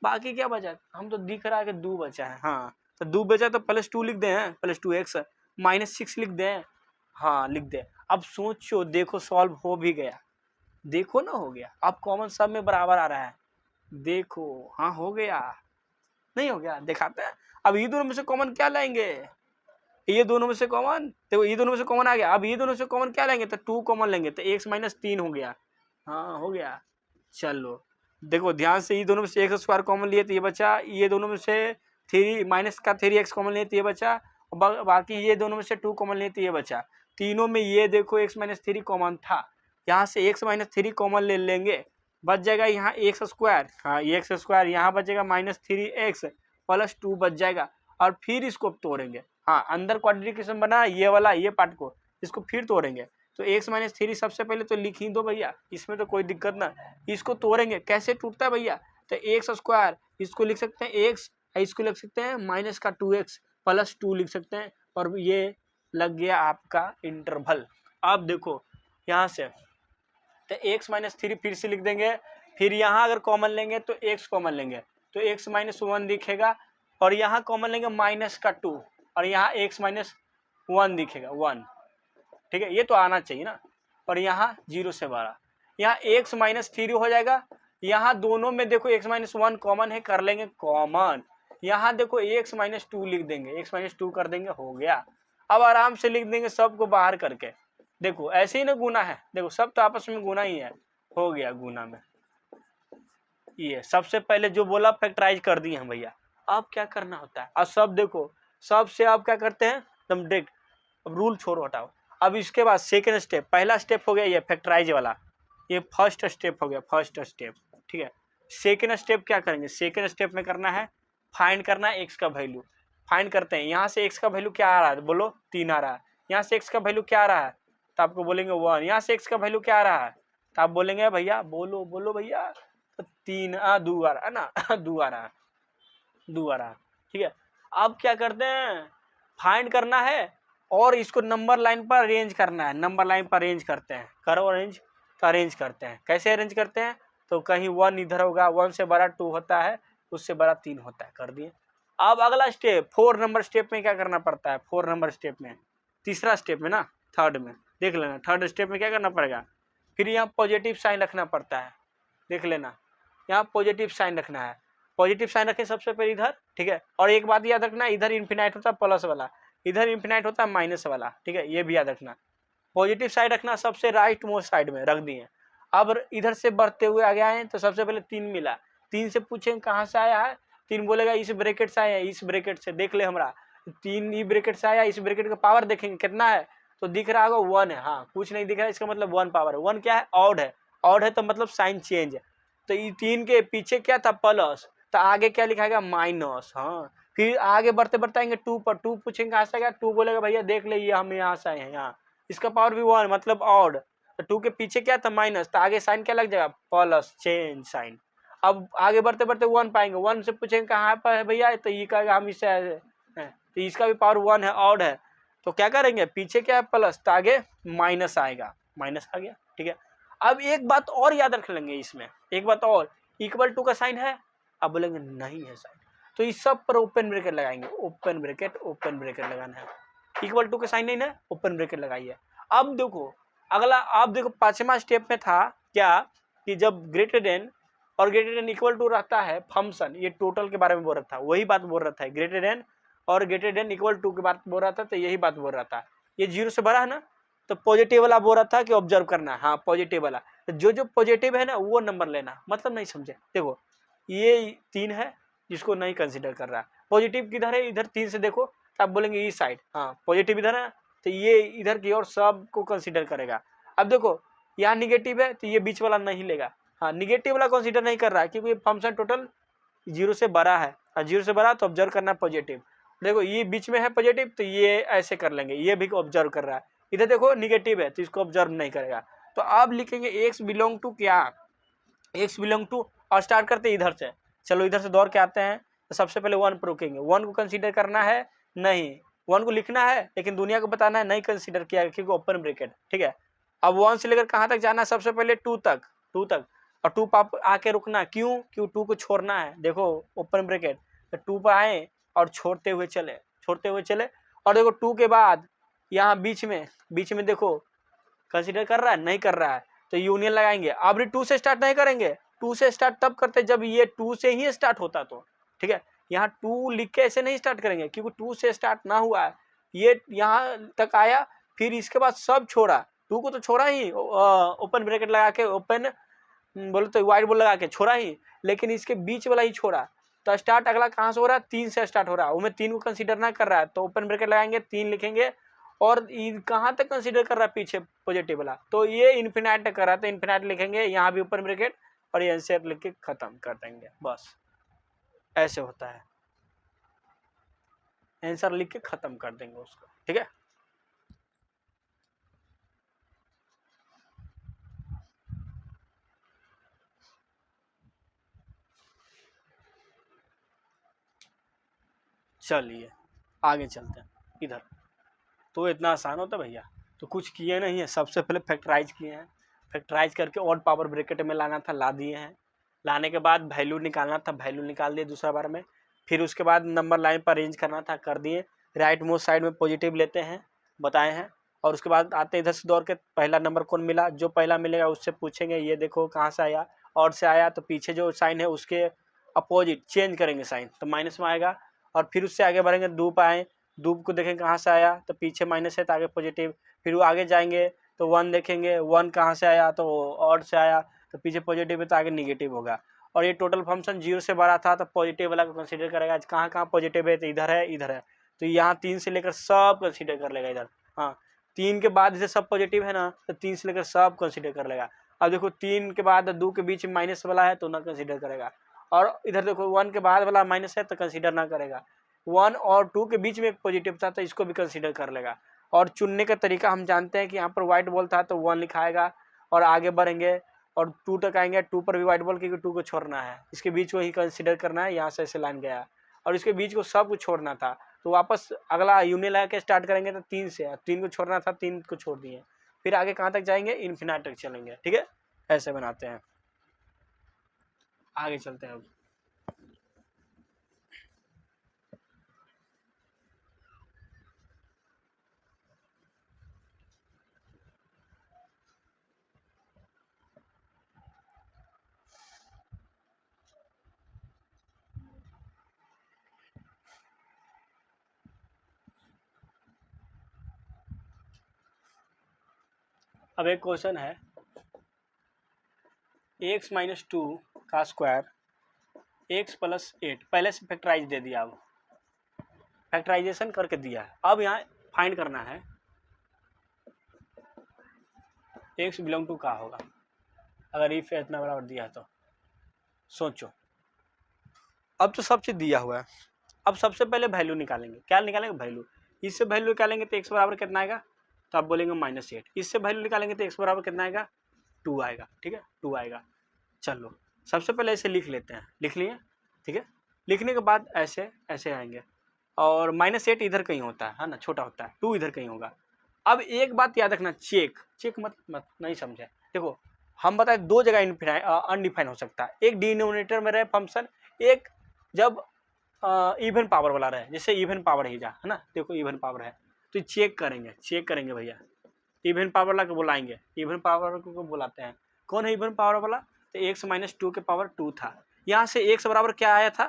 बाकी क्या बचा, हम तो दिख रहा है कि 2 बचा है। हाँ, तो 2 बचा तो +2 लिख दें, +2x -6 लिख दें। हाँ लिख दें। अब सोचो, देखो सॉल्व हो भी गया, देखो ना हो गया। अब कॉमन सब में बराबर आ रहा है, देखो हाँ हो गया। नहीं हो गया, दिखाते हैं। अब ये दोनों में से कॉमन क्या लाएंगे, ये दोनों में से कॉमन, देखो ये दोनों में से कॉमन आ गया। अब ये दोनों से कॉमन क्या लेंगे, तो 2 कॉमन लेंगे, तो x माइनस 3 हो गया। हाँ हो गया। चलो देखो ध्यान से, ये दोनों में से x स्क्वायर कॉमन लिए तो ये बचा, ये दोनों में से 3 माइनस का 3x कॉमन लिए तो ये बचा, बाकी ये दोनों में से 2 कॉमन लिए तो ये बचा। तीनों में ये देखो x माइनस 3 कॉमन था, यहाँ से x माइनस 3 कॉमन ले लेंगे, बच जाएगा यहाँ एक्स स्क्वायर। हाँ ये एक्स स्क्वायर, यहाँ बचेगा माइनस 3x प्लस 2 बच जाएगा। और फिर इसको तोड़ेंगे, हाँ अंदर क्वाड्रिकेशन बना ये वाला, ये पार्ट को इसको फिर तोड़ेंगे। तो x माइनस 3 सबसे पहले तो लिख ही दो भैया, इसमें तो कोई दिक्कत ना। इसको तोड़ेंगे, कैसे टूटता है भैया, तो एक्स स्क्वायर इसको लिख सकते हैं x, इसको लिख सकते हैं माइनस का 2x प्लस 2 लिख सकते हैं, और ये लग गया आपका इंटरवल। अब देखो यहाँ से तो x माइनस 3 फिर से लिख देंगे, फिर यहाँ अगर कॉमन लेंगे तो x कॉमन लेंगे तो x माइनस 1 दिखेगा, और यहाँ कॉमन लेंगे माइनस का 2, और यहाँ x माइनस 1 दिखेगा 1, ठीक है, ये तो आना चाहिए ना। और यहाँ 0 से 12, यहाँ x माइनस 3 हो जाएगा। यहाँ दोनों में देखो x माइनस 1 कॉमन है, कर लेंगे कॉमन, यहाँ देखो x माइनस 2 लिख देंगे, x माइनस 2 कर देंगे, हो गया। अब आराम से लिख देंगे सबको बाहर करके, देखो ऐसे ही ना गुना है, देखो सब तो आपस में गुना ही है, हो गया गुना में। ये सबसे पहले जो बोला फैक्टराइज कर दिए हैं भैया। अब क्या करना होता है, अब सब देखो, सबसे आप क्या करते हैं एकदम डायरेक्ट, अब रूल छोड़ो हटाओ। अब इसके बाद सेकेंड स्टेप, पहला स्टेप हो गया ये फैक्टराइज वाला, ये फर्स्ट स्टेप हो गया, फर्स्ट स्टेप, ठीक है। सेकेंड स्टेप क्या करेंगे, सेकेंड स्टेप में करना है फाइंड करना है एक्स का वैल्यू। फाइंड करते हैं, यहाँ से एक्स का वैल्यू क्या आ रहा है, बोलो 3 आ रहा है। यहाँ से एक्स का वैल्यू क्या आ रहा है, तो आपको बोलेंगे 1। यहाँ से एक्स का वैल्यू क्या आ रहा है, तो आप बोलेंगे भैया बोलो बोलो भैया, तो 3 2 आ रहा है ना 2 आ रहा है, 2 आ रहा है, ठीक है। अब क्या करते हैं, फाइंड करना है और इसको नंबर लाइन पर अरेंज करना है, नंबर लाइन पर अरेंज करते हैं, करो अरेंज, तो अरेंज करते हैं, कैसे अरेंज करते हैं, तो कहीं 1 इधर होगा, 1 से बड़ा 2 होता है, उससे बड़ा 3 होता है, कर दिए। अब अगला स्टेप 4 नंबर स्टेप में क्या करना पड़ता है, 4 नंबर स्टेप में, तीसरा स्टेप में ना, थर्ड में देख लेना, थर्ड स्टेप में क्या करना पड़ेगा, फिर यहाँ पॉजिटिव साइन रखना पड़ता है, देख लेना, यहाँ पॉजिटिव साइन रखना है, पॉजिटिव साइन रखें सबसे पहले इधर, ठीक है। और एक बात याद रखना, इधर इन्फिनाइट होता है प्लस वाला, इधर इन्फिनाइट होता है माइनस वाला, ठीक है, ये भी याद रखना। पॉजिटिव साइड रखना सबसे राइट मोस्ट साइड में रख दिए। अब इधर से बढ़ते हुए आगे आए तो सबसे पहले 3 मिला, 3 से पूछेंगे कहाँ से आया है, 3 बोलेगा इस ब्रैकेट से आया है, इस ब्रैकेट से, देख ले हमारा 3 ई ब्रैकेट से आया, इस ब्रैकेट का पावर देखेंगे कितना है, तो दिख रहा होगा 1 है, हाँ कुछ नहीं दिख रहा है, इसका मतलब 1 पावर है। 1 क्या है, ऑड है, ऑड है तो मतलब साइन चेंज है, तो ये 3 के पीछे क्या था प्लस, तो आगे क्या लिखाएगा माइनस, हाँ। फिर आगे बढ़ते बढ़ते आएंगे 2 पर, 2 पूछेंगे कहाँ से आएगा, 2 बोलेगा भैया देख ले ये हम यहाँ से आए हैं, यहाँ इसका पावर भी 1 मतलब ऑड, तो 2 के पीछे क्या था माइनस, तो आगे साइन क्या लग जाएगा प्लस, चेंज साइन। अब आगे बढ़ते बढ़ते 1 पाएंगे, 1 से पूछेंगे कहाँ पर है भैया, तो ये कहेगा हम इससे आए हैं, तो इसका भी पावर 1 है, ऑड है, तो क्या करेंगे पीछे क्या है प्लस, तो आगे माइनस आएगा, माइनस आ गया, ठीक है। अब एक बात और याद रख लेंगे इसमें, एक बात और, इक्वल टू का साइन है, अब बोलेंगे नहीं है साइन, तो इस सब पर ओपन ब्रैकेट लगाएंगे, ओपन ब्रैकेट लगाना है, इक्वल टू का साइन नहीं ना, ओपन ब्रैकेट लगाइए। अब देखो अगला, आप देखो 5वां स्टेप में था क्या, कि जब ग्रेटर देन और ग्रेटर देन इक्वल टू रहता है फंक्शन, ये टोटल के बारे में बोल रहा था, वही बात बोल रहा था, ग्रेटर देन और ग्रेटर देन इक्वल टू की बात बोल रहा था, तो यही बात बोल रहा था। ये 0 से बड़ा है ना, तो पॉजिटिव वाला बोल रहा था कि ऑब्जर्व करना, हाँ पॉजिटिव वाला, तो जो पॉजिटिव है ना वो नंबर लेना, मतलब नहीं समझे, देखो ये 3 है जिसको नहीं कंसीडर कर रहा, पॉजिटिव किधर है, इधर 3 से देखो, तो आप बोलेंगे इस साइड, हाँ पॉजिटिव इधर है, तो ये इधर की और सब को कंसीडर करेगा। अब देखो यहाँ निगेटिव है तो ये बीच वाला नहीं लेगा, हाँ निगेटिव वाला कंसीडर नहीं कर रहा है क्योंकि फंक्शन टोटल 0 से बड़ा है, 0 से बड़ा तो ऑब्जर्व करना पॉजिटिव। देखो ये बीच में है पॉजिटिव तो ये ऐसे कर लेंगे, ये भी ऑब्जर्व कर रहा है, इधर देखो निगेटिव है तो इसको ऑब्जर्व नहीं करेगा। तो आप लिखेंगे एक्स बिलोंग टू क्या, एक्स बिलोंग टू, और स्टार्ट करते हैं इधर से, चलो इधर से दौड़ के आते हैं, तो सबसे पहले 1 पर रुकेंगे, 1 को कंसीडर करना है नहीं, 1 को लिखना है लेकिन दुनिया को बताना है नहीं कंसीडर किया क्योंकि ओपन ब्रैकेट, ठीक है। अब 1 से लेकर कहाँ तक जाना है, सबसे पहले 2 तक, 2 तक, और 2 पर आके रुकना, क्यों 2 को छोड़ना है, देखो ओपन ब्रैकेट, तो 2 पर आए और छोड़ते हुए चले, और देखो 2 के बाद यहाँ बीच में देखो कंसीडर कर रहा है नहीं कर रहा है, तो यूनियन लगाएंगे। अब 2 से स्टार्ट नहीं करेंगे, 2 से स्टार्ट तब करते जब ये 2 से ही स्टार्ट होता तो, ठीक है, यहाँ 2 लिख के ऐसे नहीं स्टार्ट करेंगे, क्योंकि 2 से स्टार्ट ना हुआ है, ये यहाँ तक आया, फिर इसके बाद सब छोड़ा, 2 को तो छोड़ा ही, ओपन ब्रैकेट लगा के, ओपन बोले तो वाइट बोल लगा के छोड़ा ही, लेकिन इसके बीच वाला ही छोड़ा। तो स्टार्ट अगला कहाँ से हो रहा है, 3 से स्टार्ट हो रहा है, वो मैं 3 को कंसीडर ना कर रहा है, तो ओपन ब्रैकेट लगाएंगे, 3 लिखेंगे, और कहाँ तक कंसीडर कर रहा है पीछे पॉजिटिव वाला, तो ये इन्फिनाइट कर रहा है, तो इन्फिनाइट लिखेंगे, यहाँ भी ओपन ब्रैकेट और ये आंसर लिख के खत्म कर देंगे, बस ऐसे होता है, आंसर लिख के खत्म कर देंगे उसको, ठीक है। चलिए आगे चलते हैं इधर, तो इतना आसान होता है भैया, तो कुछ किए नहीं है, सबसे पहले फैक्टराइज किए हैं, फैक्टराइज करके ऑड पावर ब्रैकेट में लाना था, ला दिए हैं, लाने के बाद वैल्यू निकालना था, वैल्यू निकाल दिए दूसरा बार में, फिर उसके बाद नंबर लाइन पर अरेंज करना था, कर दिए, राइट मोस्ट साइड में पॉजिटिव लेते हैं, बताए हैं, और उसके बाद आते इधर से दौड़ के पहला नंबर कौन मिला, जो पहला मिलेगा उससे पूछेंगे, ये देखो कहाँ से आया, और से आया, तो पीछे जो साइन है उसके अपोजिट चेंज करेंगे साइन, तो माइनस में आएगा, और फिर उससे आगे बढ़ेंगे, धूप आए, धूप को देखेंगे कहाँ से आया, तो पीछे माइनस है तो आगे पॉजिटिव, फिर वो आगे जाएंगे तो 1 देखेंगे, 1 कहाँ से आया, तो ऑड से आया, तो पीछे पॉजिटिव है तो आगे निगेटिव होगा, और ये टोटल फंक्शन 0 से बड़ा था तो पॉजिटिव वाला को कंसीडर करेगा, कहाँ कहाँ पॉजिटिव है, तो इधर है, इधर है, तो यहाँ 3 से लेकर सब कंसीडर कर लेगा इधर, हाँ 3 के बाद इसे सब पॉजिटिव है ना, तो 3 से लेकर सब कंसीडर कर लेगा। अब देखो 3 के बाद 2 के बीच में माइनस वाला है तो ना कंसीडर करेगा, और इधर देखो 1 के बाद वाला माइनस है तो कंसीडर ना करेगा, 1 और 2 के बीच में एक पॉजिटिव था तो इसको भी कंसीडर कर लेगा। और चुनने का तरीका हम जानते हैं कि यहाँ पर व्हाइट बॉल था तो 1 लिखाएगा, और आगे बढ़ेंगे और 2 तक आएंगे, 2 पर भी व्हाइट बॉल, क्योंकि 2 को छोड़ना है, इसके बीच को ही कंसीडर करना है, यहाँ से ऐसे लाइन गया और इसके बीच को सब को छोड़ना था, तो वापस अगला यूनियन लगा के स्टार्ट करेंगे तो 3 से, 3 को छोड़ना था, 3 को छोड़ दिए, फिर आगे कहाँ तक जाएंगे, इन्फिनाइट तक चलेंगे, ठीक है, ऐसे बनाते हैं। आगे चलते हैं अब, अब एक क्वेश्चन है, x - 2 का स्क्वायर x + 8, पहले से फैक्टराइज दे दिया, अब फैक्टराइजेशन करके दिया है, अब यहाँ फाइंड करना है x बिलोंग टू का होगा, अगर इफ इतना बराबर दिया है तो सोचो, अब तो सब चीज़ दिया हुआ है, अब सबसे पहले वैल्यू निकालेंगे, क्या निकालेंगे, वैल्यू, इससे वैल्यू निकालेंगे तो x बराबर कितना आएगा, तो आप बोलेंगे -8, इससे वैल्यू निकालेंगे तो x बराबर कितना आएगा, 2 आएगा, ठीक है, 2 आएगा। चलो सबसे पहले ऐसे लिख लेते हैं, लिख लिए, ठीक है, लिखने के बाद ऐसे ऐसे आएंगे, और -8 इधर कहीं होता है ना, छोटा होता है, 2 इधर कहीं होगा। अब एक बात याद रखना, चेक मत नहीं समझे, देखो हम बताए 2 जगह अनडिफाइन हो सकता है, एक डिनोमिनेटर में रहे फंक्शन, एक जब इवन पावर वाला रहे, जैसे इवन पावर ही जा है ना, देखो इवन पावर है तो चेक करेंगे भैया, इवन पावर वाला को बुलाएंगे, इवन पावर को बुलाते हैं, कौन है इवन पावर वाला, तो x - 2 के पावर 2 था, यहाँ से x बराबर क्या आया था,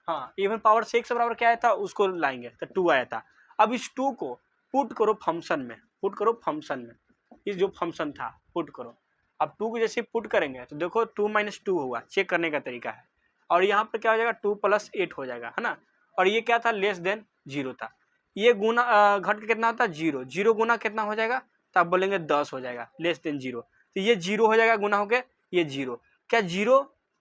हाँ इवन पावर से x बराबर क्या आया था उसको लाएंगे तो 2 आया था। अब इस 2 को पुट करो फंक्शन में, इस जो फंक्शन था पुट करो, अब 2 को जैसे पुट करेंगे तो देखो 2 - 2 हुआ, चेक करने का तरीका है, और यहाँ पर क्या हो जाएगा, 2 + 8 हो जाएगा, है ना, और ये क्या था, <0 था, ये गुना घट के कितना होता है, 0 गुना कितना हो जाएगा, तो आप बोलेंगे 10 हो जाएगा, <0, तो ये 0 हो जाएगा गुना होके, ये 0, क्या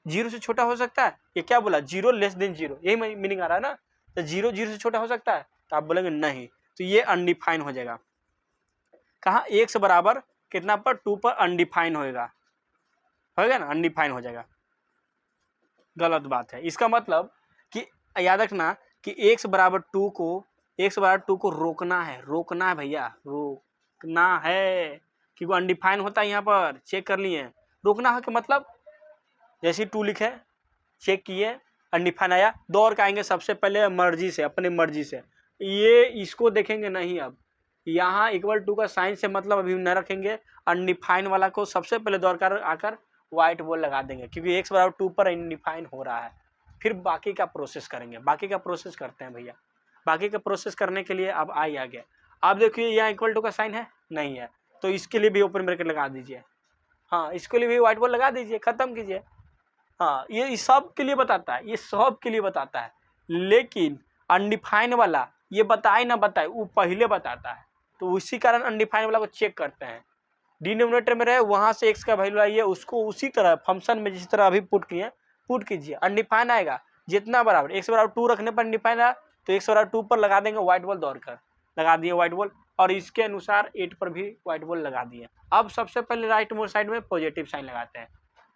0 से छोटा हो सकता है, ये क्या बोला, 0 <0, यही मीनिंग आ रहा है ना, तो 0 से छोटा हो सकता है, तो आप बोलेंगे नहीं, तो ये अनडिफाइन हो जाएगा, कहाँ x बराबर कितना पर, 2 पर अनडिफाइन होगा ना, अनडिफाइन हो जाएगा, गलत बात है, इसका मतलब कि याद रखना कि x बराबर 2 को रोकना है भैया, रोकना है, क्योंकि अनडिफाइन होता है, यहाँ पर चेक कर लिए, रोकना है कि मतलब जैसे 2 लिखे, चेक किए, अनडिफाइन आया, दौड़ के आएंगे सबसे पहले मर्जी से, अपनी मर्जी से, ये इसको देखेंगे नहीं, अब यहाँ =2 का साइन से मतलब अभी न रखेंगे, अनडिफाइन वाला को सबसे पहले दौड़ कर आकर व्हाइट बॉल लगा देंगे, क्योंकि x बराबर 2 पर अनडिफाइन हो रहा है, फिर बाकी का प्रोसेस करेंगे। बाकी का प्रोसेस करते हैं भैया। बाकी का प्रोसेस करने के लिए अब आई आ गया। आप देखिए यहाँ इक्वल टू का साइन है, नहीं है, तो इसके लिए भी ओपन ब्रैकेट लगा दीजिए। हाँ, इसके लिए भी व्हाइट बोर्ड लगा दीजिए, खत्म कीजिए। हाँ, ये सब के लिए बताता है, ये सब के लिए बताता है, लेकिन अनडिफाइन वाला ये बताए ना बताए वो पहले बताता है, तो उसी कारण अनडिफाइन वाला को चेक करते हैं। डिनोमिनेटर में रहे वहाँ से x का वैल्यू आइए, उसको उसी तरह फंक्शन में जिस तरह अभी पुट किए पुट कीजिए। अनडिफाइन आएगा जितना बराबर x बराबर 2 रखने पर अनडिफाइन आया, तो x बराबर 2 पर लगा देंगे व्हाइट बॉल दौड़ कर, लगा दिए व्हाइट बॉल, और इसके अनुसार 8 पर भी व्हाइट बॉल लगा दिए। अब सबसे पहले राइट मोड साइड में पॉजिटिव साइन लगाते हैं,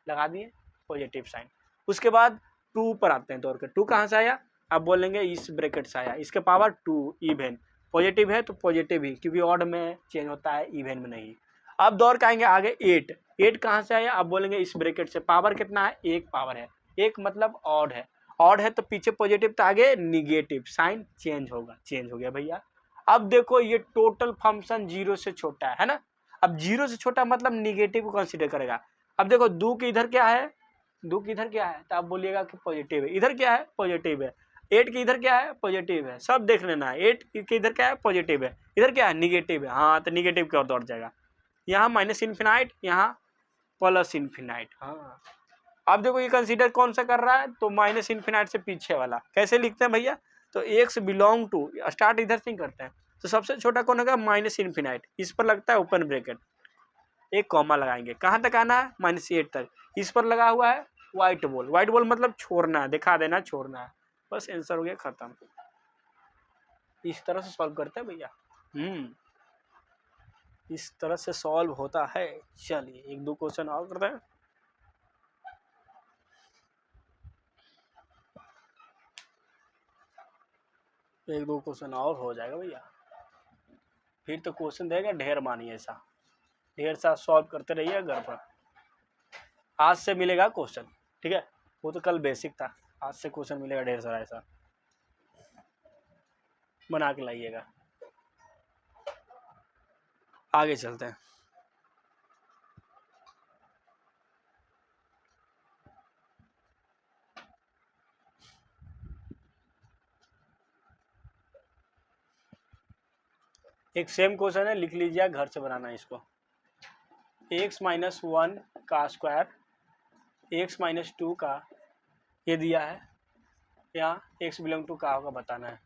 लगा दिए पॉजिटिव साइन। उसके बाद 2 पर आते हैं दौड़ कर। 2 कहाँ से आया, आप बोलेंगे इस ब्रैकेट से आया, इसके पावर 2 इवन, पॉजिटिव है तो पॉजिटिव ही, क्योंकि ऑड में चेंज होता है इवन में नहीं। अब दौड़ के आएंगे आगे 8। 8 कहाँ से आया, आप बोलेंगे इस ब्रैकेट से, पावर कितना है, 1 पावर है, 1 मतलब ऑड है, ऑड है तो पीछे पॉजिटिव तो आगे निगेटिव, साइन चेंज होगा, चेंज हो गया भैया। अब देखो ये टोटल फंक्शन 0 से छोटा है ना, अब 0 से छोटा मतलब निगेटिव को कंसीडर करेगा। अब देखो 2 के इधर क्या है, 2 के इधर क्या है, तो आप बोलिएगा कि पॉजिटिव है, इधर क्या है पॉजिटिव है, 8 के इधर क्या है पॉजिटिव है, सब देख लेना है। 8 के इधर क्या है पॉजिटिव है, इधर क्या है निगेटिव है, हाँ तो निगेटिव की ओर दौड़ जाएगा। यहाँ माइनस इन्फिनाइट, यहाँ प्लस इन्फिनाइट। हाँ, अब देखो ये कंसीडर कौन सा कर रहा है, तो माइनस इन्फिनाइट से पीछे वाला। कैसे लिखते हैं भैया, तो x बिलोंग टू, स्टार्ट इधर से करते हैं, तो सबसे छोटा कौन होगा माइनस इन्फिनाइट, इस पर लगता है ओपन ब्रैकेट, एक कॉमा लगाएंगे, कहाँ तक आना है -8 तक, इस पर लगा हुआ है व्हाइट बॉल, व्हाइट बॉल मतलब छोड़ना है, दिखा देना छोड़ना है, बस आंसर हो गया खत्म। इस तरह से सॉल्व करते हैं भैया। इस तरह से सॉल्व होता है। चलिए 1-2 क्वेश्चन और करते हैं। एक दो क्वेश्चन और हो जाएगा भैया, फिर तो क्वेश्चन देगा ढेर मानिए, ऐसा ढेर सा सॉल्व करते रहिए घर पर। आज से मिलेगा क्वेश्चन, ठीक है, वो तो कल बेसिक था, आज से क्वेश्चन मिलेगा ढेर सारा, ऐसा बना के लाइएगा। आगे चलते हैं। एक सेम क्वेश्चन है, लिख लीजिए, घर से बनाना है इसको। x - 1 का स्क्वायर, x - 2 का ये दिया है, यहाँ x बिलोंग टू का होगा बताना है।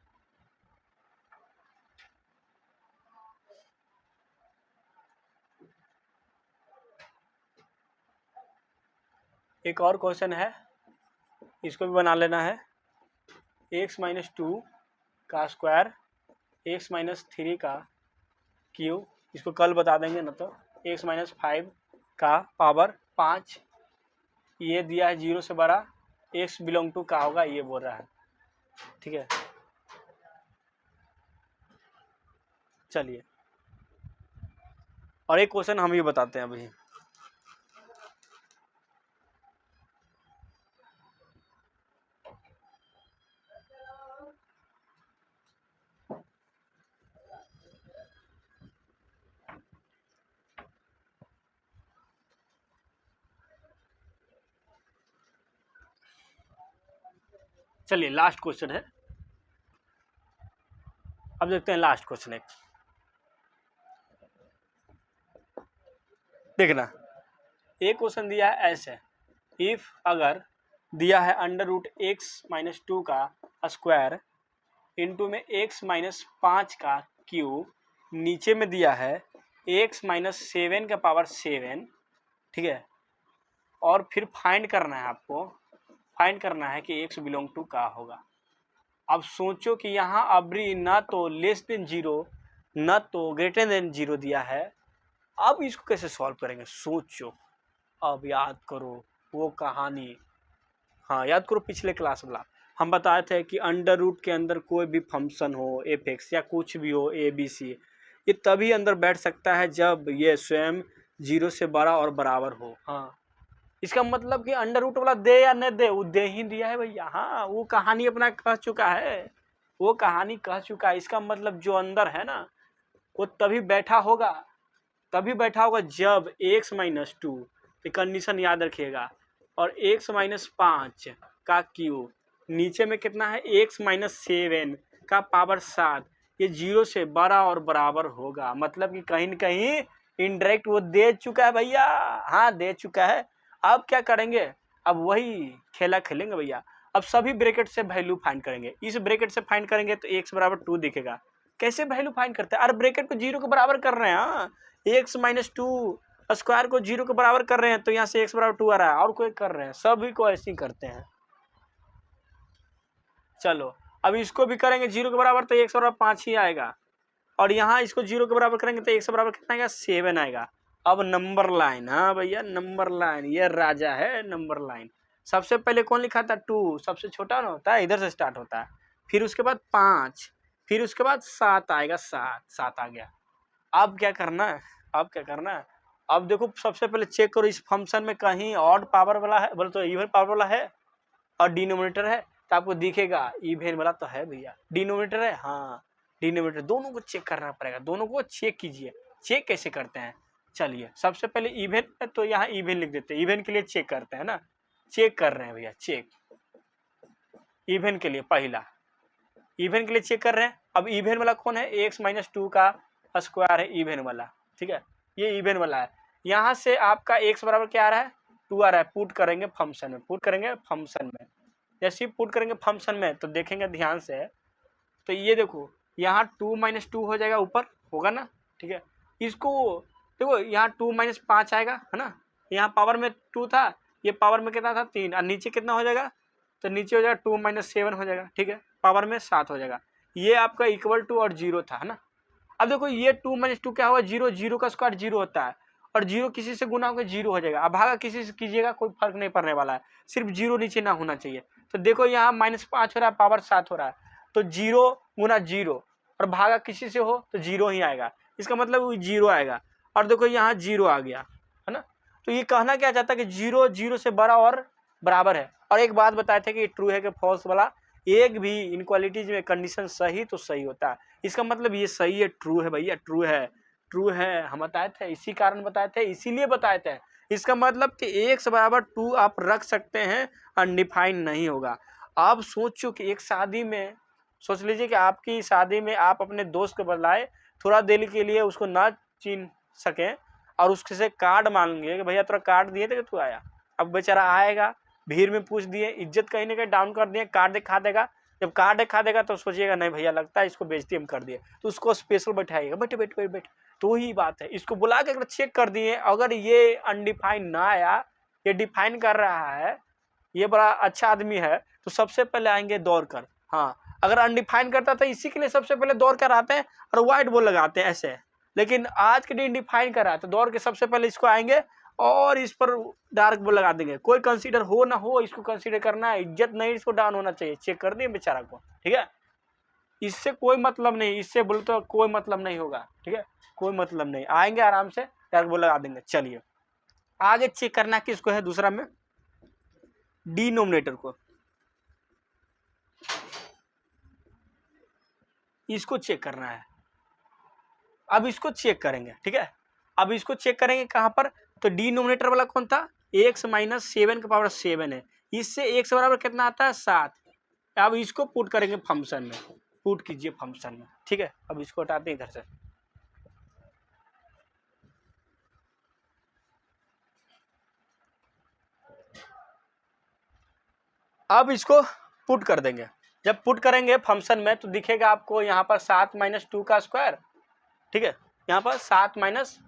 एक और क्वेश्चन है, इसको भी बना लेना है। x - 2 का स्क्वायर, x - 3 का क्यूब, इसको कल बता देंगे ना, तो x - 5 का पावर 5, ये दिया है 0 से बड़ा, x बिलोंग टू का होगा ये बोल रहा है, ठीक है। चलिए और एक क्वेश्चन हम ही बताते हैं अभी। चलिए लास्ट क्वेश्चन है, अब देखते हैं लास्ट क्वेश्चन है। देखना, एक क्वेश्चन दिया है ऐसे, इफ अगर दिया है √x - 2 का स्क्वायर इंटू में x - 5 का क्यूब, नीचे में दिया है x - 7 का पावर 7, ठीक है, और फिर फाइंड करना है आपको, फाइंड करना है कि x बिलोंग टू का होगा। अब सोचो कि यहाँ अबरी ना तो लेस देन 0 ना तो ग्रेटर देन 0 दिया है, अब इसको कैसे सॉल्व करेंगे सोचो। अब याद करो वो कहानी, हाँ याद करो पिछले क्लास वाला, हम बताए थे कि अंडर रूट के अंदर कोई भी फंक्शन हो f(x) या कुछ भी हो ABC, ये तभी अंदर बैठ सकता है जब ये स्वयं 0 से बड़ा और बराबर हो। हाँ, इसका मतलब कि अंडर रूट वाला दे या न दे, वो दे ही दिया है भैया। हाँ, वो कहानी अपना कह चुका है, वो कहानी कह चुका है। इसका मतलब जो अंदर है ना वो तभी बैठा होगा, तभी बैठा होगा जब x - 2, कंडीशन याद रखिएगा, और x - 5 का क्यूब नीचे में कितना है x माइनस 7 का पावर 7, ये 0 से बड़ा और बराबर होगा। मतलब कि कहीं न कहीं इनडायरेक्ट वो दे चुका है भैया, हाँ दे चुका है। अब क्या करेंगे, अब वही खेला खेलेंगे भैया। अब सभी ब्रैकेट से वैल्यू फाइंड करेंगे। इस ब्रैकेट से फाइंड करेंगे तो x बराबर 2 दिखेगा। कैसे वैल्यू फाइंड करते हैं, अरे ब्रैकेट को 0 के बराबर कर रहे हैं। हाँ x माइनस 2 स्क्वायर को 0 के बराबर कर रहे हैं, तो यहाँ से x बराबर 2 आ रहा है। और कोई कर रहे हैं, सभी को ऐसे ही करते हैं। चलो अब इसको भी करेंगे 0 के बराबर, तो x बराबर 5 ही आएगा। और यहाँ इसको 0 के बराबर करेंगे तो x बराबर कितना आएगा, 7 आएगा। अब नंबर लाइन, हाँ भैया नंबर लाइन, ये राजा है नंबर लाइन। सबसे पहले कौन लिखा था, 2 सबसे छोटा ना होता है, इधर से स्टार्ट होता है। फिर उसके बाद 5, फिर उसके बाद 7 आएगा, 7 आ गया। अब क्या करना है, अब क्या करना है, अब देखो सबसे पहले चेक करो इस फंक्शन में कहीं ऑड पावर वाला है, बोले तो इवन पावर वाला है और डिनोमिनेटर है, तो आपको दिखेगा इवन वाला तो है भैया। डिनोमिनेटर है, हाँ डिनोमिनेटर, दोनों को चेक करना पड़ेगा, दोनों को चेक कीजिए। चेक कैसे करते हैं, चलिए सबसे पहले इवन है तो यहाँ इवन लिख देते हैं, इवन के लिए चेक करते हैं ना, चेक कर रहे हैं भैया, चेक इवन के लिए, पहला इवन के लिए चेक कर रहे हैं। अब इवन वाला कौन है, x माइनस 2 का स्क्वायर है इवन वाला, ठीक है ये इवन वाला है। यहाँ से आपका x बराबर क्या आ रहा है, 2 आ रहा है। पुट करेंगे फंक्शन में, पुट करेंगे फंक्शन में। जैसे ही पुट करेंगे फंक्शन में तो देखेंगे ध्यान से, तो ये देखो यहाँ 2 माइनस 2 हो जाएगा, ऊपर होगा ना, ठीक है। इसको देखो यहाँ 2 माइनस 5 आएगा, है ना, यहाँ पावर में 2 था, ये पावर में कितना था 3, और नीचे कितना हो जाएगा, तो नीचे हो जाएगा 2 माइनस 7 हो जाएगा, ठीक है, पावर में 7 हो जाएगा। ये आपका इक्वल टू और 0 था, है ना। अब देखो ये 2 माइनस 2 क्या हुआ, 0, 0 का स्क्वायर 0 होता है, और 0 किसी से गुना होकर 0 हो जाएगा। अब भागा किसी से कीजिएगा कोई फर्क नहीं पड़ने वाला है, सिर्फ 0 नीचे ना होना चाहिए। तो देखो यहाँ -5 हो रहा है, पावर 7 हो रहा है, तो 0 गुना 0, और भागा किसी से हो तो 0 ही आएगा, इसका मतलब 0 आएगा। और देखो यहाँ 0 आ गया, है ना। तो ये कहना क्या चाहता है कि 0 0 से बड़ा और बराबर है। और एक बात बताए थे कि ट्रू है कि फॉल्स वाला, एक भी इनक्वालिटीज में कंडीशन सही तो सही होता है, इसका मतलब ये सही है, ट्रू है भैया, ट्रू है, ट्रू है। हम बताए थे, इसी कारण बताए थे, इसीलिए बताए थे। इसका मतलब कि x बराबर 2 आप रख सकते हैं, अनडिफाइंड नहीं होगा। आप सोचो कि एक शादी में, सोच लीजिए कि आपकी शादी में आप अपने दोस्त को बुलाए, थोड़ा देर के लिए उसको ना चिन्ह सकें और उससे कार्ड मांगेंगे कि भैया थोड़ा कार्ड दिए थे कि तू आया। अब बेचारा आएगा, भीड़ में पूछ दिए, इज्जत कहीं ना कहीं डाउन कर दिए, कार्ड दिखा देगा। जब कार्ड दिखा देगा तो सोचिएगा नहीं भैया लगता है इसको बेइज्जती हम कर दिए, तो उसको स्पेशल बैठाइएगा, बैठे बैठे बैठे बैठे। तो ही बात है, इसको बुला के अगर चेक कर दिए, अगर ये अनडिफाइंड ना आया, ये डिफाइन कर रहा है, ये बड़ा अच्छा आदमी है, तो सबसे पहले आएंगे दौड़ कर। हाँ अगर अनडिफाइन करता था इसी के लिए सबसे पहले दौड़ कर आते हैं और व्हाइट बोर्ड लगाते हैं ऐसे, लेकिन आज के दिन डिफाइन करा तो दौड़ के सबसे पहले इसको आएंगे और इस पर डार्क बोर्ड लगा देंगे। कोई कंसीडर हो ना हो, इसको कंसीडर करना है, इज्जत नहीं, इसको डाउन होना चाहिए। चेक कर दिए बेचारा को, ठीक है, इससे कोई मतलब नहीं, इससे बोले तो कोई मतलब नहीं होगा, ठीक है, कोई मतलब नहीं। आएंगे आराम से डार्क बोर्ड लगा देंगे। चलिए आगे चेक करना किसको है, दूसरा में डिनोमिनेटर को, इसको चेक करना है। अब इसको चेक करेंगे, ठीक है, अब इसको चेक करेंगे कहां पर, तो डिनोमिनेटर वाला कौन था, x माइनस 7 का पावर 7 है, इससे x बराबर कितना आता है 7। अब इसको पुट करेंगे फंक्शन में, पुट कीजिए फंक्शन में, ठीक है। अब इसको हटाते हैं इधर से, अब इसको पुट कर देंगे। जब पुट करेंगे फंक्शन में तो दिखेगा आपको यहाँ पर 7 माइनस 2 का स्क्वायर, ठीक है, यहाँ पर 7 माइनस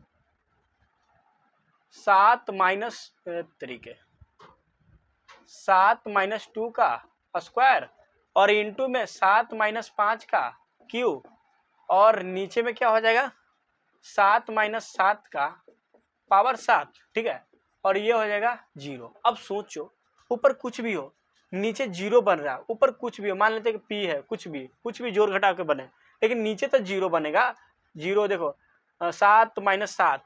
2 का स्क्वायर, और इंटू में 7 माइनस 5 का क्यूब, और नीचे में क्या हो जाएगा 7 माइनस 7 का पावर 7, ठीक है, और ये हो जाएगा 0। अब सोचो ऊपर कुछ भी हो, नीचे 0 बन रहा है, ऊपर कुछ भी हो, मान लेते हैं कि p है, कुछ भी जोड़ घटा के बने, लेकिन नीचे तो 0 बनेगा। 0 देखो 7 माइनस 7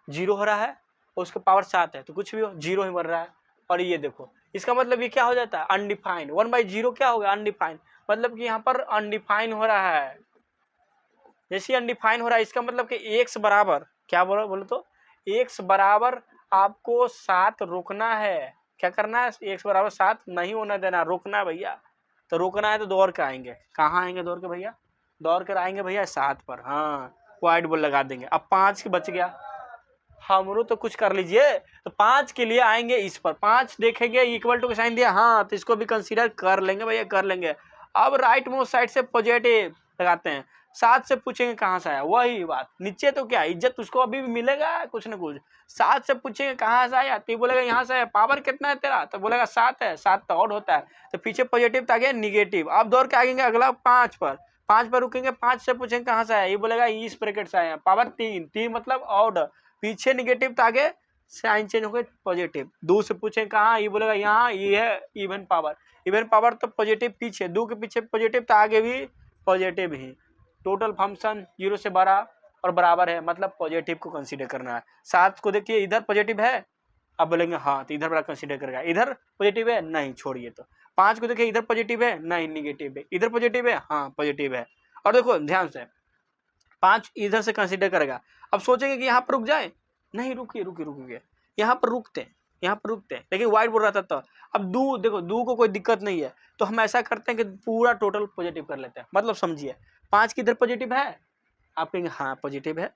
0 हो रहा है, और उसका पावर 7 है, तो कुछ भी हो 0 ही बन रहा है। और ये देखो इसका मतलब ये क्या हो जाता है, अनडिफाइंड। 1/0 क्या होगा, अनडिफाइंड, मतलब कि यहाँ पर अनडिफाइन हो रहा है। जैसे अनडिफाइन हो रहा है, इसका मतलब कि x बराबर क्या बोलो तो x बराबर आपको 7 रोकना है। क्या करना है, x बराबर 7 नहीं होना देना, रोकना भैया। तो रोकना है तो दौड़ के आएंगे। कहाँ आएंगे दौड़ के भैया? दौड़ कर आएंगे भैया 7 पर। हाँ, वाइट बॉल लगा देंगे। अब 5 के बच गया, हमरो तो कुछ कर लीजिए। तो 5 के लिए आएंगे इस पर, 5 देखेंगे इक्वल टू का साइन दिया, हाँ तो इसको भी कंसीडर कर लेंगे भैया, कर लेंगे। अब राइट मोस्ट साइड से पॉजिटिव लगाते हैं। 7 से पूछेंगे कहाँ से आया, वही बात, नीचे तो क्या इज्जत उसको अभी भी मिलेगा कुछ न कुछ। 7 से पूछेंगे कहाँ से आया, तो बोलेगा यहाँ से है। पावर कितना है तेरा, तो बोलेगा 7 है, 7 तो और होता है। तो पीछे पॉजिटिव था गया निगेटिव। अब दौड़ के आएंगे अगला 5 पर, 5 पर रुकेंगे, 5 से पूछेंगे कहाँ से आया, ये बोलेगा इस ब्रैकेट से आया। पावर 3, 3 मतलब ऑड, पीछे निगेटिव था आगे साइन चेंज हो गए पॉजिटिव। 2 से पूछें कहाँ, ये बोलेगा यहाँ, ये है इवन पावर। इवन पावर तो पॉजिटिव पीछे, 2 के पीछे पॉजिटिव था आगे भी पॉजिटिव ही। टोटल फंक्शन 0 से 12 और बराबर है, मतलब पॉजिटिव को कंसीडर करना है। 7 को देखिए इधर पॉजिटिव है, अब बोलेंगे हाँ तो इधर बड़ा कंसीडर करेगा। इधर पॉजिटिव है, नहीं छोड़िए। तो 5 को देखिए इधर पॉजिटिव है, नहीं निगेटिव है। इधर पॉजिटिव है, हाँ पॉजिटिव है। और देखो ध्यान से 5 इधर से कंसीडर करेगा। अब सोचेंगे कि यहाँ पर रुक जाए, नहीं रुकिए रुकिए रुकिए, यहाँ पर रुकते हैं, यहाँ पर रुकते हैं। लेकिन वाइट बोल रहा था तो अब दू देखो, दू को कोई दिक्कत नहीं है, तो हम ऐसा करते हैं कि पूरा टोटल पॉजिटिव कर लेते हैं। मतलब समझिए 5 की इधर पॉजिटिव है, आप कहेंगे हाँ पॉजिटिव है।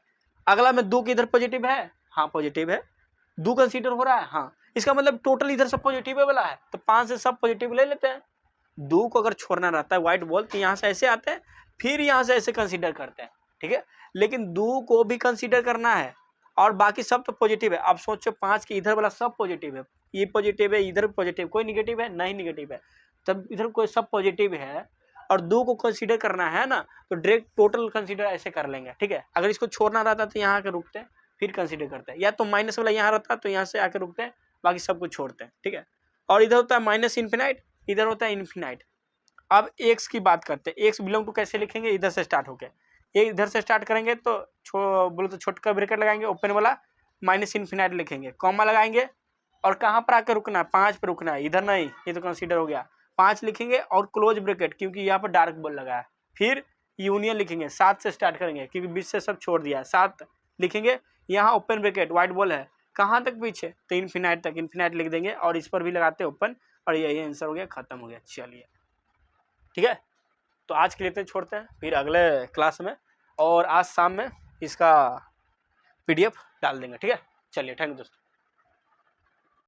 अगला में 2 की इधर पॉजिटिव है, हाँ पॉजिटिव है। 2 कंसीडर हो रहा है, हाँ, इसका मतलब टोटल इधर सब पॉजिटिव वाला है, तो 5 से सब पॉजिटिव ले लेते हैं। 2 को अगर छोड़ना रहता है व्हाइट बॉल तो यहाँ से ऐसे आते हैं, फिर यहाँ से ऐसे कंसीडर करते हैं, ठीक है। लेकिन 2 को भी कंसीडर करना है और बाकी सब तो पॉजिटिव है। अब सोचो 5 के इधर वाला सब पॉजिटिव है, ये पॉजिटिव है, इधर पॉजिटिव, कोई निगेटिव है नहीं, निगेटिव है, तब इधर कोई सब पॉजिटिव है और 2 को कंसीडर करना है ना, तो डायरेक्ट टोटल कंसीडर ऐसे कर लेंगे, ठीक है। अगर इसको छोड़ना रहता तो यहाँ आके रुकते हैं, फिर कंसीडर करते हैं, या तो माइनस वाला यहाँ रहता तो यहाँ से आके रुकते हैं, बाकी सब कुछ छोड़ते हैं, ठीक है। और इधर होता है माइनस इन्फिनाइट, इधर होता है इन्फिनाइट। अब एक्स की बात करते हैं, एक्स बिलोंग टू कैसे लिखेंगे, इधर से स्टार्ट होके, ये इधर से स्टार्ट करेंगे तो बोलो तो छोटा ब्रैकेट लगाएंगे, ओपन वाला माइनस इन्फिनाइट लिखेंगे, कॉमा लगाएंगे और कहाँ पर आकर रुकना है, 5 पर रुकना है, इधर नहीं, ये तो कंसीडर हो गया। 5 लिखेंगे और क्लोज ब्रैकेट, क्योंकि यहाँ पर डार्क बॉल लगा है। फिर यूनियन लिखेंगे, 7 से स्टार्ट करेंगे क्योंकि बीच से सब छोड़ दिया है। 7 लिखेंगे, यहाँ ओपन ब्रैकेट, व्हाइट बॉल है, कहाँ तक पीछे, तो इन्फिनाइट तक, इन्फिनाइट लिख देंगे और इस पर भी लगाते हैं ओपन, और यही आंसर हो गया, खत्म हो गया। चलिए ठीक है, तो आज के लिए इतने छोड़ते हैं, फिर अगले क्लास में और आज शाम में इसका PDF डाल देंगे, ठीक है। चलिए थैंक यू दोस्तों।